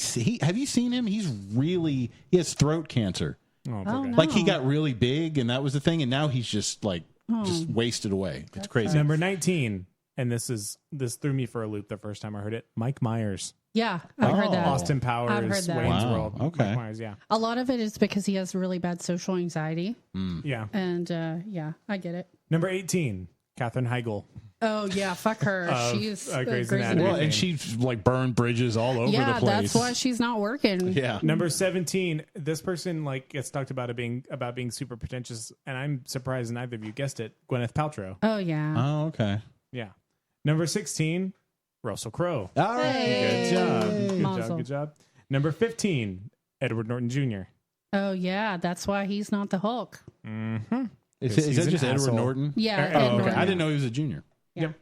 seen him? He has throat cancer. Oh, Oh, poor guy. no. Like he got really big, and that was the thing, and now he's just like just wasted away. It's crazy. Number 19, and this threw me for a loop the first time I heard it. Mike Myers, Yeah, I've heard that. Austin Powers, I've heard that. Wayne's Wow, World. okay. Mike Myers, yeah, A lot of it is because he has really bad social anxiety. yeah. And yeah, I get it. Number 18, Katherine Heigl. Oh, yeah, fuck her. Of, She's Grey's Grey's Anatomy. Well, Anatomy. and she's like burned bridges all over the Yeah, place. that's why she's not working. Yeah. Number 17, this person like gets talked about being super pretentious, and I'm surprised neither of you guessed it. Gwyneth Paltrow. Oh, yeah. Oh, okay. Yeah. Number 16, Russell Crowe. All right. Hey. Good job. Good Mazel. job. Good job. Number 15, Edward Norton Jr. Oh, yeah, that's why he's not the Hulk. Is He's that an just Edward asshole. Norton? Yeah. Oh, Ed okay. Norton. I didn't know he was a junior. Yeah. Yep.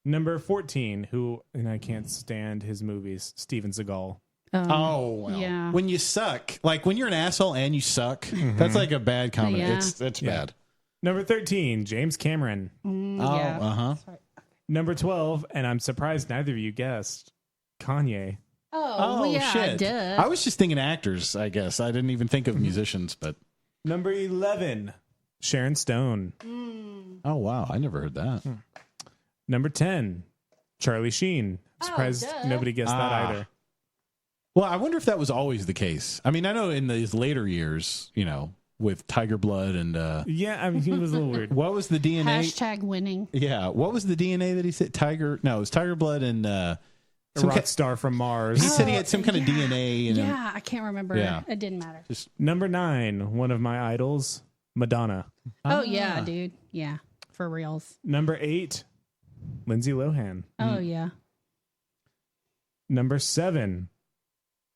Number 14, who, and I can't stand his movies, Steven Seagal. Oh, well. Yeah. When you suck, like when you're an asshole and you suck, that's like a bad comment. Yeah. That's bad. Number 13, James Cameron. Oh, yeah. uh-huh. Number 12, and I'm surprised neither of you guessed, Kanye. Oh, well, yeah, shit. duh. I was just thinking actors, I guess. I didn't even think of musicians, but Number 11, Sharon Stone. oh, wow. I never heard that. Number 10, Charlie Sheen. Surprised duh. nobody guessed that Ah. either. Well, I wonder if that was always the case. I mean, I know in these later years, with Tiger Blood and Yeah, I mean, he was a little weird. what was the DNA? Hashtag winning. Yeah, what was the DNA that he said? Tiger? No, it was Tiger Blood and A some rock ki- star from Mars. he said he had some kind of DNA. And Yeah, I can't remember. Yeah. It didn't matter. Number 9, one of my idols, Madonna. Oh, yeah, dude. Yeah, for reals. Number 8, Lindsay Lohan. Oh, yeah. Number 7,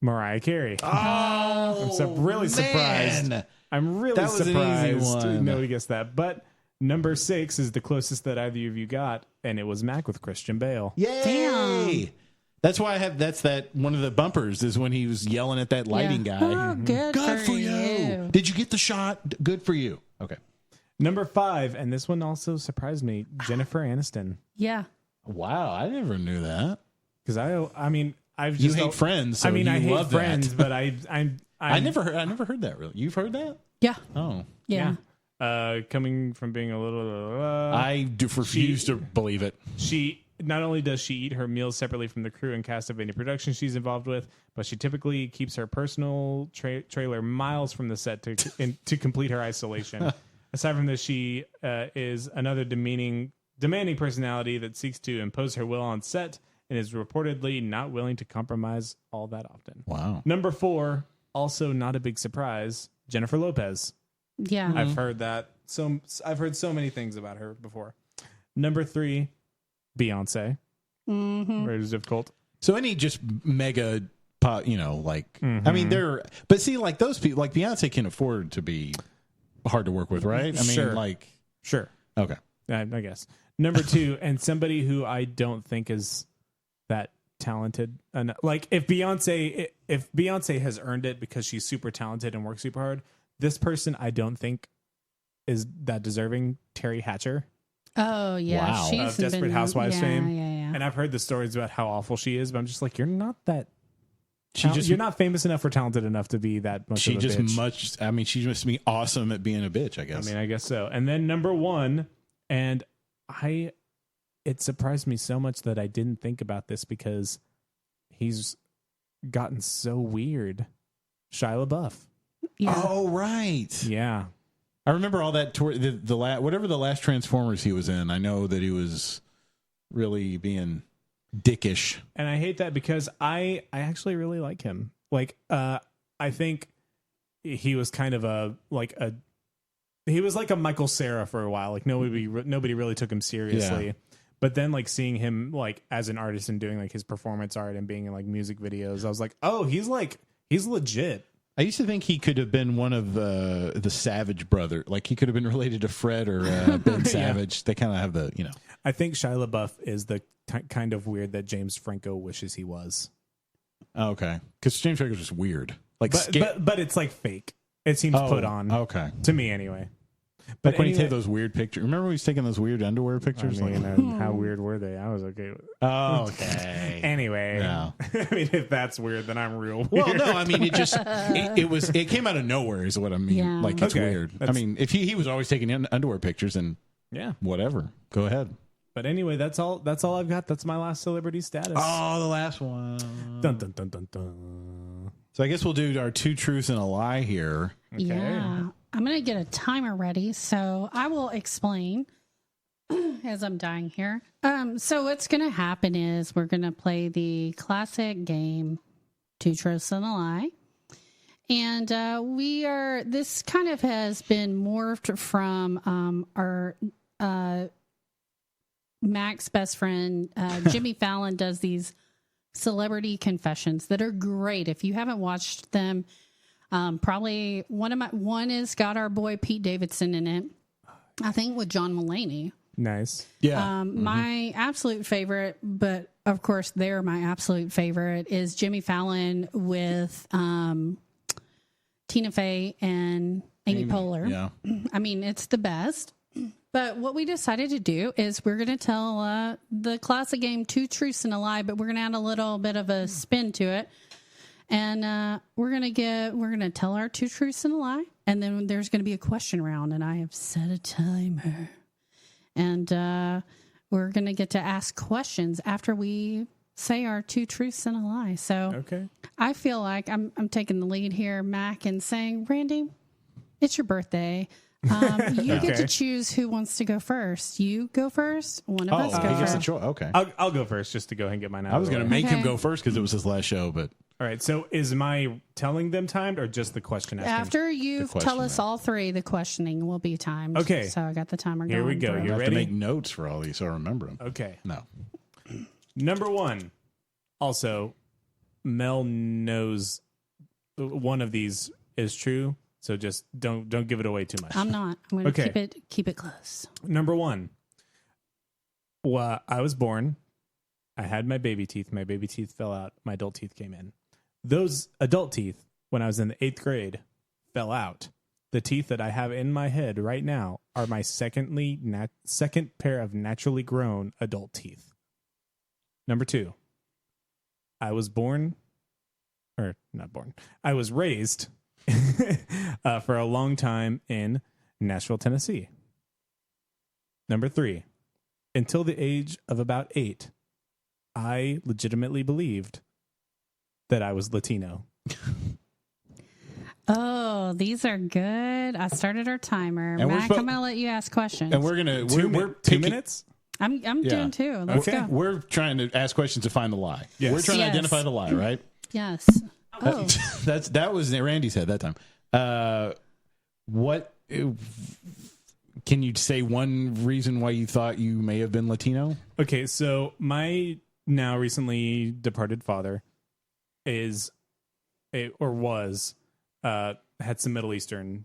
Mariah Carey. I'm really surprised. man. I'm really That was an easy surprised one. nobody guessed that. But number 6 is the closest that either of you got, and it was Mac with Christian Bale. Yay! Damn. That's why that's one of the bumpers is when he was yelling at that lighting Yeah. guy. Oh, good, Good for you. Did you get the shot? Good for you. Okay. Number 5, and this one also surprised me, Jennifer Aniston. Yeah. Wow, I never knew that. Because I mean, I've You just hate Friends, so I mean, you I hate love that. Friends, but I never heard that really. You've heard that? Yeah. Oh. Yeah. coming from being a little. I refuse to believe it. She not only does she eat her meals separately from the crew and cast of any production she's involved with, but she typically keeps her personal trailer miles from the set to complete her isolation. Aside from this, she is another demanding personality that seeks to impose her will on set and is reportedly not willing to compromise all that often. Wow. Number 4, also not a big surprise, Jennifer Lopez. Yeah. I've heard that. I've heard so many things about her before. Number 3, Beyonce. Very difficult. So any just mega pop, I mean, but see, like those people, like Beyonce can afford to be hard to work with, right? I mean, Sure. Sure. Okay. I guess. Number 2, and somebody who I don't think is that talented. Like if Beyonce has earned it because she's super talented and works super hard, this person I don't think is that deserving. Terry Hatcher Oh, yeah. Wow. She's of Desperate been, Housewives yeah, fame. Yeah, yeah. And I've heard the stories about how awful she is, but I'm just like, you're not that. She You're not famous enough or talented enough to be that much She of a just bitch. she must be awesome at being a bitch, I I guess. mean, I guess so. And then number 1, and it surprised me so much that I didn't think about this because he's gotten so weird. Shia LaBeouf. Yeah. Oh, right. Yeah. I remember all that tour. Whatever the last Transformers he was in, I know that he was really being dickish. And I hate that because I actually really like him. Like, I think he was kind of he was like a Michael Cera for a while. Like nobody really took him seriously. Yeah. But then like seeing him like as an artist and doing like his performance art and being in like music videos, I was like, oh, he's legit. I used to think he could have been one of the Savage brother. Like he could have been related to Fred or Ben Savage. They kind of have the, I think Shia LaBeouf is the kind of weird that James Franco wishes he was. Oh, okay. Because James Franco's just weird. Like, but it's like fake. It seems put on. Okay. To me anyway. But when he take those weird pictures, remember when he was taking those weird underwear pictures? I mean, how weird were they? I was okay with it. Oh, okay. Anyway, Yeah. I mean, if that's weird, then I'm real weird. Well, no, I mean, it came out of nowhere is what I mean. Yeah. Like, it's Okay. weird. I mean, if he was always taking underwear pictures and Yeah. whatever, go ahead. But anyway, that's all I've got. That's my last celebrity status. Oh, the last one. Dun, dun, dun, dun, dun. So I guess we'll do our 2 truths and a lie here. Okay. Yeah. I'm going to get a timer ready, so I will explain as I'm dying here. So what's going to happen is we're going to play the classic game, 2 Truths and a Lie. And this kind of has been morphed from our Mac's best friend, Jimmy Fallon, does these celebrity confessions that are great. If you haven't watched them, probably one is got our boy Pete Davidson in it, I think, with John Mulaney. Nice. Yeah. My absolute favorite, but of course they're my absolute favorite, is Jimmy Fallon with Tina Fey and Amy Poehler. Yeah. I mean, it's the best. But what we decided to do is we're going to tell the classic game 2 Truths and a Lie, but we're going to add a little bit of a spin to it. And we're going to tell our 2 truths and a lie. And then there's going to be a question round, and I have set a timer. And we're going to get to ask questions after we say our 2 truths and a lie. So Okay. I feel like I'm taking the lead here, Mac, and saying, Randy, it's your birthday. You get to choose who wants to go first. You go first. One of us go he gets the first. choice. Okay. I'll go first just to go ahead and get mine out. I was going to make him Okay. go first because it was his last show, but All right. So is my telling them timed or just the question asking? After you question tell us round. all 3, the questioning will be timed. Okay. So I got the timer going. Here we go. through. I You have ready? to make notes for all these so I remember them. Okay. No. Number 1. Also, Mel knows one of these is true, so just don't give it away too much. I'm not. I'm going to Okay. keep it close. Number 1. Well, I was born. I had my baby teeth. My baby teeth fell out. My adult teeth came in. Those adult teeth, when I was in the 8th grade, fell out. The teeth that I have in my head right now are my second pair of naturally grown adult teeth. Number 2. I was raised for a long time in Nashville, Tennessee. Number 3. Until the age of about 8, I legitimately believed that I was Latino. Oh, these are good. I started our timer. And we're Mac, spo- I'm going to let you ask questions. And we're gonna Two we're 2 picking- minutes? I'm doing 2. Let's Okay. go. We're trying to ask questions to find the lie. Yes. We're trying to Yes. identify the lie, right? Yes. Oh, That was Randy's head that time. What can you say one reason why you thought you may have been Latino? Okay, so my now recently departed father had some Middle Eastern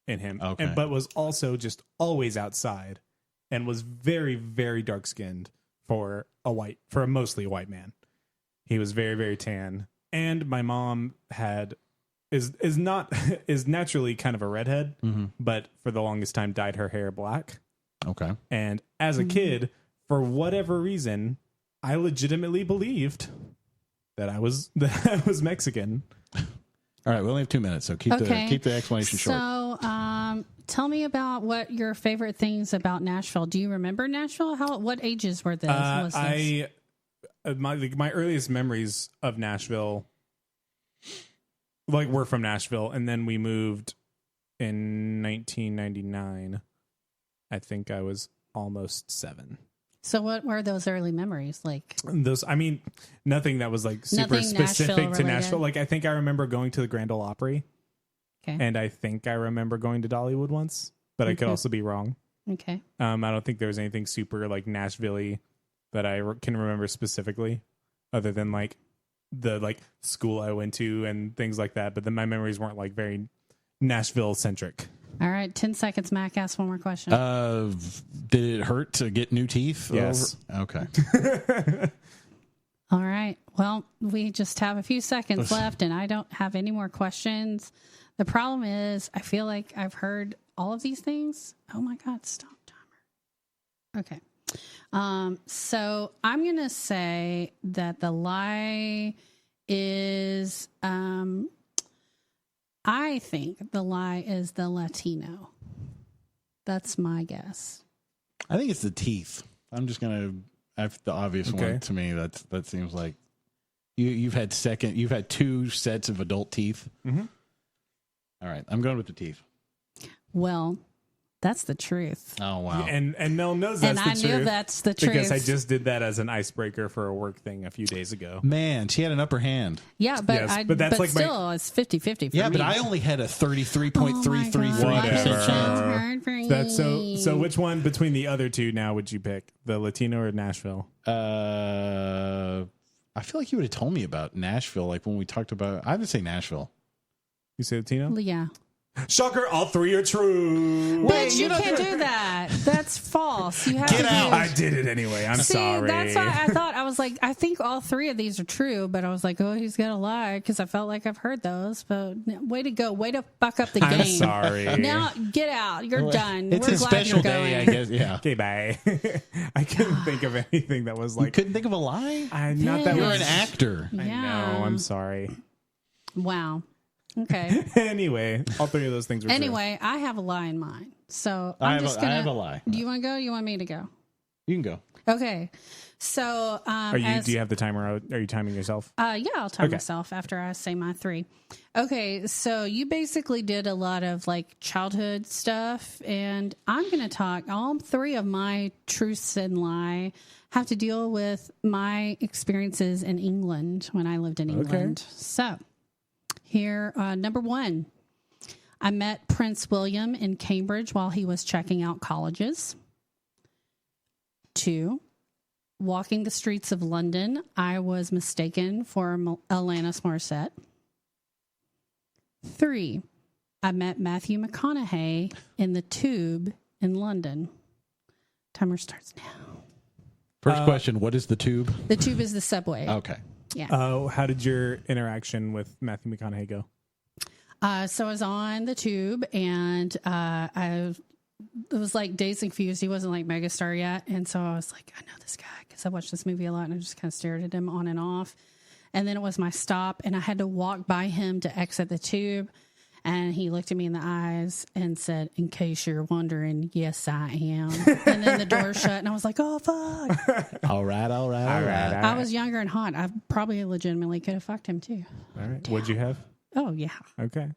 in him, Okay. but was also just always outside and was very, very dark skinned for a mostly white man. He was very, very tan. And my mom is naturally kind of a redhead, but for the longest time dyed her hair black. Okay. And as a kid, for whatever reason, I legitimately believed that I was Mexican. All right, we only have 2 minutes, so keep the explanation short. So, tell me about what your favorite things about Nashville. Do you remember Nashville? What ages were this? Was this? My earliest memories of Nashville, like we're from Nashville, and then we moved in 1999. I think I was almost 7. So what were those early memories like? Those, I mean, nothing that was like super Nothing specific to Nashville-related? Nashville. Like I think I remember going to the Grand Ole Opry, Okay. and I think I remember going to Dollywood once, but I could Mhm. also be wrong. Okay. I don't think there was anything super like Nashville-y that I can remember specifically, other than like the like school I went to and things like that. But then my memories weren't like very Nashville centric. All right. 10 seconds, Mac. Ask one more question. Did it hurt to get new teeth? Yes. Okay. All right. Well, we just have a few seconds left, and I don't have any more questions. The problem is, I feel like I've heard all of these things. Oh my God! Stop timer. Okay. So I'm gonna say that the lie is. I think the lie is the Latino. That's my guess. I think it's the teeth. I'm just gonna. The obvious Okay. one to me. That seems like you've had 2 sets of adult teeth. Mm-hmm. All right, I'm going with the teeth. Well, that's the truth. Oh wow. And Mel knows that's And the I truth knew that's the truth. because I just did that as an icebreaker for a work thing a few days ago. Man, she had an upper hand. Yeah, but Yes, I but that's like my- still it's 50-50 for Yeah, me. but I only had a Oh 33.333%. That's so. Which one between the other two now would you pick? The Latino or Nashville? I feel like you would have told me about Nashville, like when we talked about. I would say Nashville. You say Latino? Yeah. Shocker! All 3 are true. But you can't do that. That's false. You have Get to out. do- I did it anyway. I'm See, sorry. that's why I thought I was like, I think all 3 of these are true, but I was like, oh, he's gonna lie because I felt like I've heard those. But way to go, way to fuck up the game. I'm sorry. Now get out. You're done. It's We're a glad special you're going. day, I guess. Yeah. Okay, bye. I couldn't think of anything that was You like. couldn't think of a lie? Not that You're was. an actor. I Yeah. know. I'm sorry. Wow. Okay. Anyway, all 3 of those things were Anyway, I have a lie in mind, so I I'm have just a- gonna. I have a lie. Do you want to go? Or you want me to go? You can go. Okay. So, true. as, Do you have the timer out? Are you timing yourself? yeah, I'll time Okay. myself after I say my 3. Okay, so you basically did a lot of like childhood stuff, and I'm going to talk. All 3 of my truths and lie have to deal with my experiences in England when I lived in England. So, here, number 1, I met Prince William in Cambridge while he was checking out colleges. 2, walking the streets of London, I was mistaken for Alanis Morissette. 3, I met Matthew McConaughey in the Tube in London. Timer starts now. First question: what is the tube? The Tube is the subway. Okay. Yeah. Oh, how did your interaction with Matthew McConaughey go? So I was on the Tube, and it was like Dazed and Confused. He wasn't like megastar yet, and so I was like, I know this guy because I watched this movie a lot, and I just kind of stared at him on and off. And then it was my stop, and I had to walk by him to exit the Tube. And he looked at me in the eyes and said, "In case you're wondering, yes, I am." And then the door shut, and I was like, "Oh fuck!" All right. I was younger and hot. I probably legitimately could have fucked him too. All right. What'd you have? Oh yeah. Okay.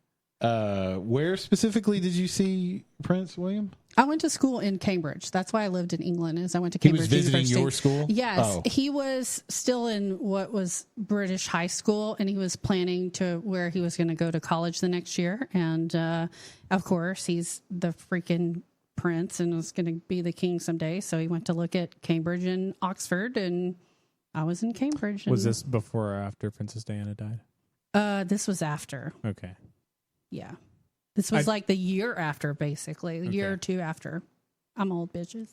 Where specifically did you see Prince William? I went to school in Cambridge. That's why I lived in England. Is I went to He Cambridge was visiting University. your school? Yes, Oh. he was still in what was British high school, and he was planning to where he was going to go to college the next year. And of course, he's the freaking prince and was going to be the king someday. So he went to look at Cambridge and Oxford, and I was in Cambridge. Was and, this before or after Princess Diana died? This was after. Okay. Yeah, this was like the year after, basically, a year Okay. or 2 after. I'm old bitches.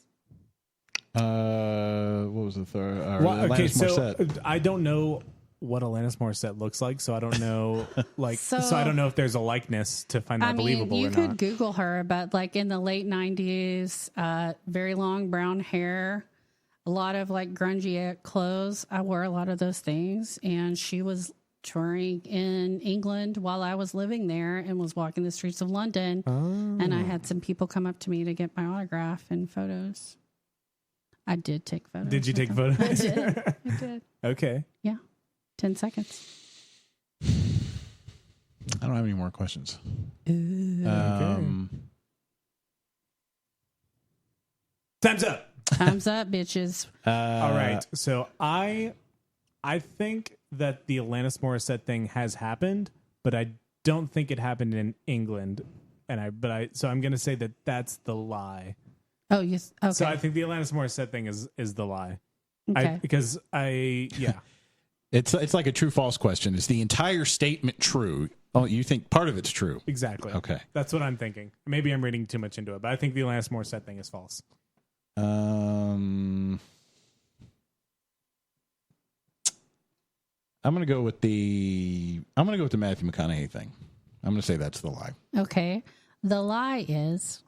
What was the third? Well, okay, Alanis so Morissette. I don't know what Alanis Morissette looks like, so I don't know, like, so, So- I don't know if there's a likeness to find that believable you or could not. Google her, but like in the late 90s, very long brown hair, a lot of like grungy clothes. I wore a lot of those things, and she was touring in England while I was living there and was walking the streets of London. And I had some people come up to me to get my autograph and photos. I did take photos. Did you with take them. photos? I did. I did. Okay. Yeah. 10 seconds. don't have any more questions. Time's up. Time's up, bitches. All right. So I think that the Alanis Morissette thing has happened, but I don't think it happened in England. So I'm going to say that that's the lie. Oh, yes. Okay. So I think the Alanis Morissette thing is the lie. Okay. It's like a true false question. Is the entire statement true? Oh, you think part of it's true? Exactly. Okay. That's what I'm thinking. Maybe I'm reading too much into it, but I think the Alanis Morissette thing is false. I'm gonna go with the Matthew McConaughey thing. I'm gonna say that's the lie. Okay. The lie is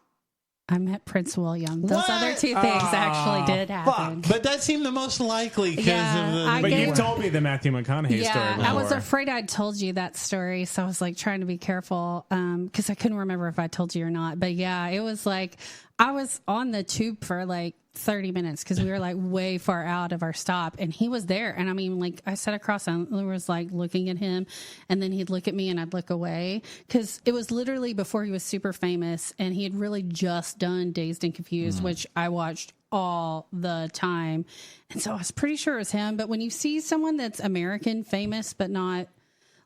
I met Prince William. Those other two things actually did happen. But that seemed the most likely because Yeah, of But you told me the Matthew McConaughey story before. I was afraid I'd told you that story, so I was like trying to be careful because I couldn't remember if I told you or not. But yeah, it was like I was on the tube for like 30 minutes because we were like way far out of our stop, and he was there. And I mean, like I sat across and was like looking at him, and then he'd look at me and I'd look away because it was literally before he was super famous, and he had really just done Dazed and Confused, which I watched all the time. And so I was pretty sure it was him. But when you see someone that's American famous but not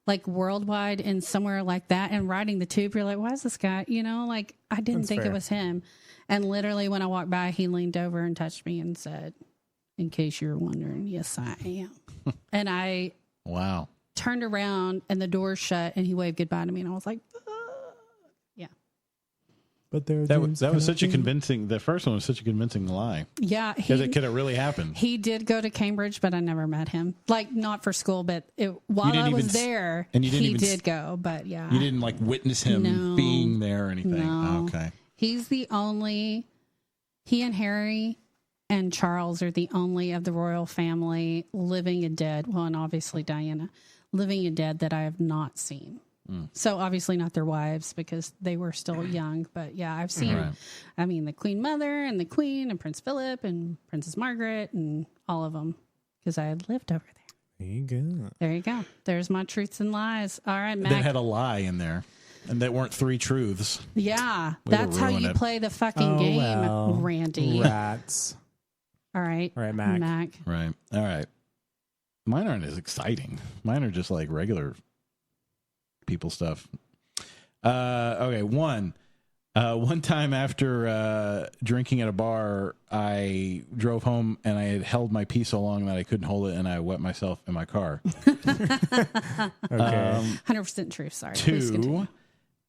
like worldwide and somewhere like that and riding the tube, you're like, why is this guy, like I didn't think fair. it was him. And literally when I walked by, he leaned over and touched me and said, in case you were wondering, yes, I am. And I wow. turned around and the door shut and he waved goodbye to me. And I was like, yeah. But there That was such a convincing. The first one was such a convincing lie. Yeah. Could it really happen? He did go to Cambridge, but I never met him. Like, not for school, but while I was there, and you didn't he even did go. But yeah. You didn't like witness him No. being there or anything. No. Okay. He's the only, he and Harry and Charles are the only of the royal family, living and dead. Well, and obviously Diana, living and dead, that I have not seen. So obviously not their wives because they were still young. But yeah, I've seen, Right. I mean, the Queen Mother and the Queen and Prince Philip and Princess Margaret and all of them because I had lived over there. There you go. There you go. There's my truths and lies. All right, Mac. That had a lie in there, and that weren't three truths. Yeah, Way to that's how ruin you it. play the fucking game, Randy. Rats. All right. All right, Mac. Right. All right. Mine aren't as exciting. Mine are just like regular people stuff. Okay. One time after drinking at a bar, I drove home and I had held my pee so long that I couldn't hold it, and I wet myself in my car. Okay. 100% true. Sorry. Please continue. Two,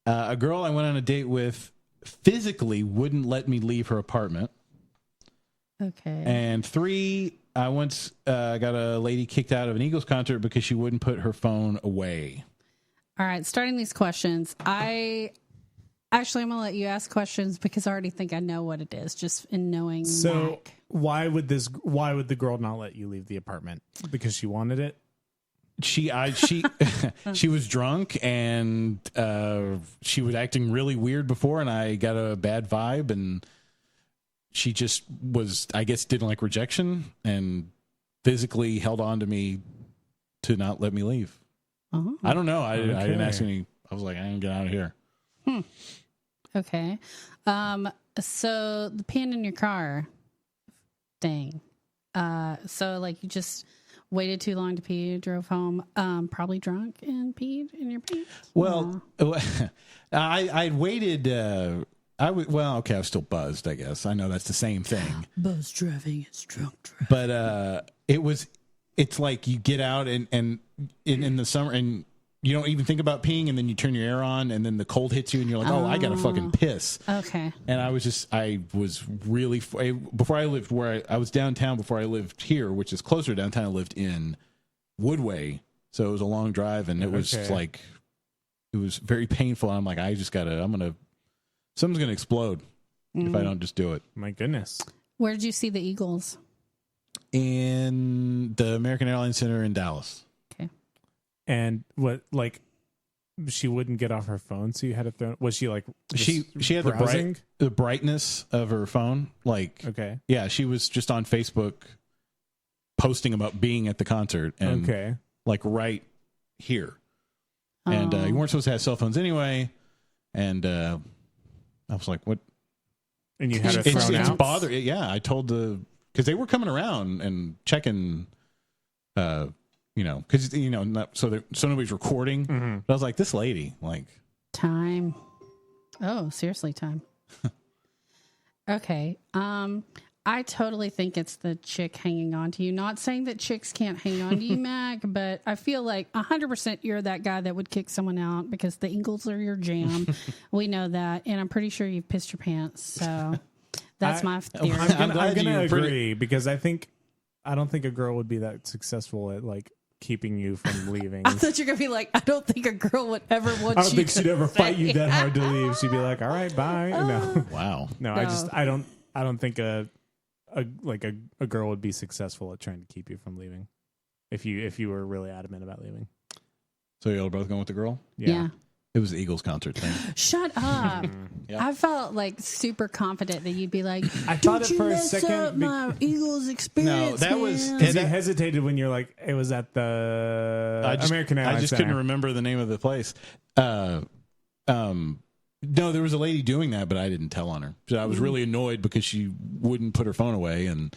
a girl I went on a date with physically wouldn't let me leave her apartment. Okay. And three, I once got a lady kicked out of an Eagles concert because she wouldn't put her phone away. All right. Starting these questions, I'm going to let you ask questions because I already think I know what it is just in knowing So Mac. why would the girl not let you leave the apartment? Because she wanted it? She was drunk and she was acting really weird before, and I got a bad vibe, and she just was, I guess, didn't like rejection and physically held on to me to not let me leave. Oh, I don't know. I didn't ask Okay. any. I was like, I didn't get out of here. okay. So the peeing in your car thing. So like you just waited too long to pee, drove home, probably drunk and peed in your pants. Well, I waited. I was still buzzed. I guess I know that's the same thing. Buzz driving is drunk driving. But it's like you get out and in the summer and you don't even think about peeing, and then you turn your air on, and then the cold hits you, and you're like, oh, I gotta fucking piss. Okay. And I was really, before I lived where I was downtown, before I lived here, which is closer to downtown, I lived in Woodway. So it was a long drive, and it was Okay. it was very painful. And I'm like, something's gonna explode if I don't just do it. My goodness. Where did you see the Eagles? In the American Airlines Center in Dallas. Okay. And what, like, she wouldn't get off her phone, so you had to throw. Was she like She had browsing? the brightness of her phone, like Okay. yeah, she was just on Facebook posting about being at the concert, and Okay. like right here. And you weren't supposed to have cell phones anyway. And I was like, what? And you had it thrown It's out? bothering. Yeah, I told because they were coming around and checking, because, so nobody's recording. Mm-hmm. But I was like, this lady, like. Time. Oh, seriously, time. Okay. I totally think it's the chick hanging on to you. Not saying that chicks can't hang on to you, Mac, but I feel like 100% you're that guy that would kick someone out because the Eagles are your jam. We know that. And I'm pretty sure you've pissed your pants. So that's my theory. I'm glad gonna you agree because I don't think a girl would be that successful at like keeping you from leaving. I thought you were going to be like, I don't think a girl would ever want you I don't think to she'd ever say. fight you that hard to leave. She'd be like, all right, bye. No, Wow. no, I don't think a girl would be successful at trying to keep you from leaving if you were really adamant about leaving. So y'all are both going with the girl? Yeah. It was the Eagles concert thing. Shut up. Yep. I felt like super confident that you'd be like, I don't thought it you for a mess second up my Eagles experience. that was- man." Because he hesitated when you're like, it was at the American Airlines I just Center. couldn't remember the name of the place. No, there was a lady doing that, but I didn't tell on her. So I was really annoyed because she wouldn't put her phone away, and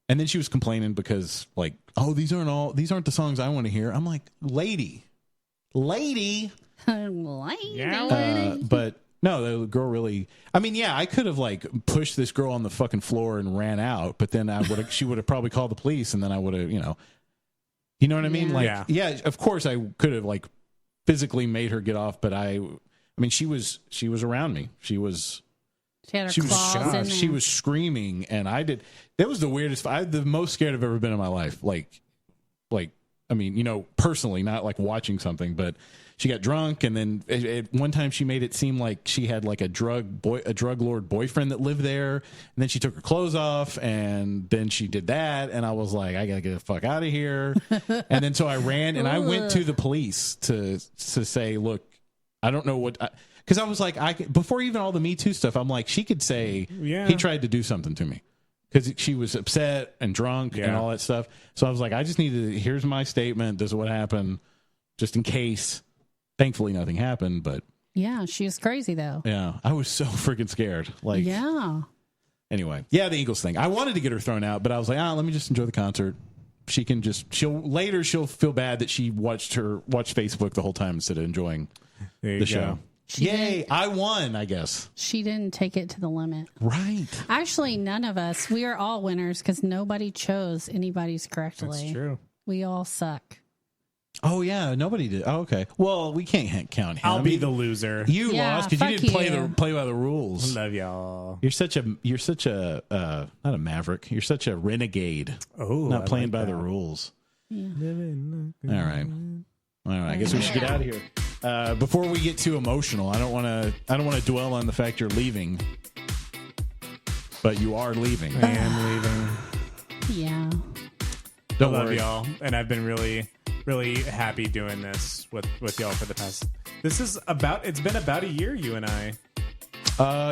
then she was complaining because like, oh, these aren't the songs I want to hear. I'm like, lady. Lady. But no, the girl really. I mean, yeah, I could have like pushed this girl on the fucking floor and ran out, but then she would have probably called the police, and then I would have, you know what I mean? Yeah. Like, yeah, of course I could have like physically made her get off, but I mean, she was around me. She was She had her claws in there. she was screaming, and I did. That was the weirdest. The most scared I've ever been in my life. Like, I mean, personally, not like watching something, but she got drunk, and then at one time she made it seem like she had like a drug lord boyfriend that lived there, and then she took her clothes off, and then she did that, and I was like, I gotta get the fuck out of here. And then so I ran and I went to the police to say, look, I don't know what, because I was like, before even all the Me Too stuff, I'm like, she could say he tried to do something to me. Because she was upset and drunk and all that stuff. So I was like, I just need to, here's my statement. This is what happened, just in case. Thankfully, nothing happened, but. Yeah, she was crazy, though. Yeah, I was so freaking scared. Like, yeah. Anyway, yeah, the Eagles thing. I wanted to get her thrown out, but I was like, let me just enjoy the concert. She'll feel bad that she watched Facebook the whole time instead of enjoying the show. Yay, I won, I guess. She didn't take it to the limit. Right. Actually, none of us. We are all winners because nobody chose anybody's correctly. That's true. We all suck. Oh, yeah, nobody did. Oh, okay. Well, we can't count him. I'll be the loser. You lost because you didn't fuck play by the rules. Love y'all. You're such a not a maverick. You're such a renegade. Oh, Not I playing like by that. the rules. Living All right. I guess we should get out of here. Before we get too emotional, I don't want to dwell on the fact you're leaving, but you are leaving. I am leaving. Yeah. Don't I love worry. y'all, and I've been really, really happy doing this with y'all for the past. It's been about a year, you and I.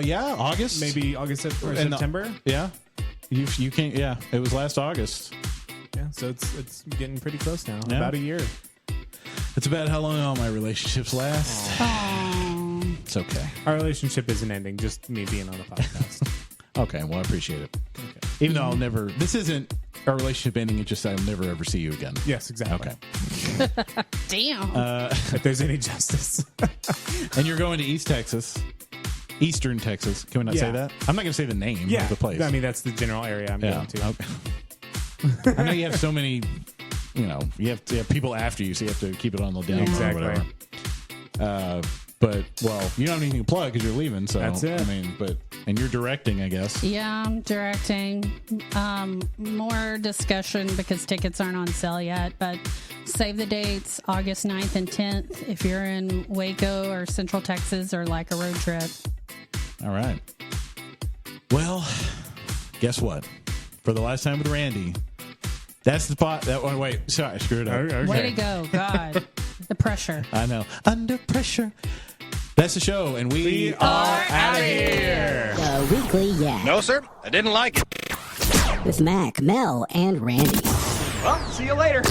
Yeah, August, Maybe August or And the- September. Yeah, you can't. Yeah, it was last August. Yeah, so it's getting pretty close now. Yeah. About a year. It's about how long all my relationships last. Oh. It's okay. Our relationship isn't ending. Just me being on the podcast. Okay, well, I appreciate it. Even though I'll never. This isn't a relationship ending. It's just I'll never ever see you again. Yes, exactly. Okay. Damn. If there's any justice. And you're going to Eastern Texas. Can we not say that? I'm not going to say the name Yeah, of the place. I mean that's the general area I'm going to. Okay. I know you have so many, you have to have people after you, so you have to keep it on the down low Exactly. or whatever. But, well, you don't have anything to plug because you're leaving, so. That's it. I mean, and you're directing, I guess. Yeah, I'm directing. More discussion because tickets aren't on sale yet, but save the dates, August 9th and 10th, if you're in Waco or Central Texas or like a road trip. All right. Well, guess what? For the last time with Randy, that's the spot. That one. Wait, sorry, I screwed it up. Okay. Way to go. God. The pressure. I know. Under pressure. That's the show, and we are out of here. The Weekly Yak. No, sir, I didn't like it. With Mac, Mel, and Randy. Well, see you later.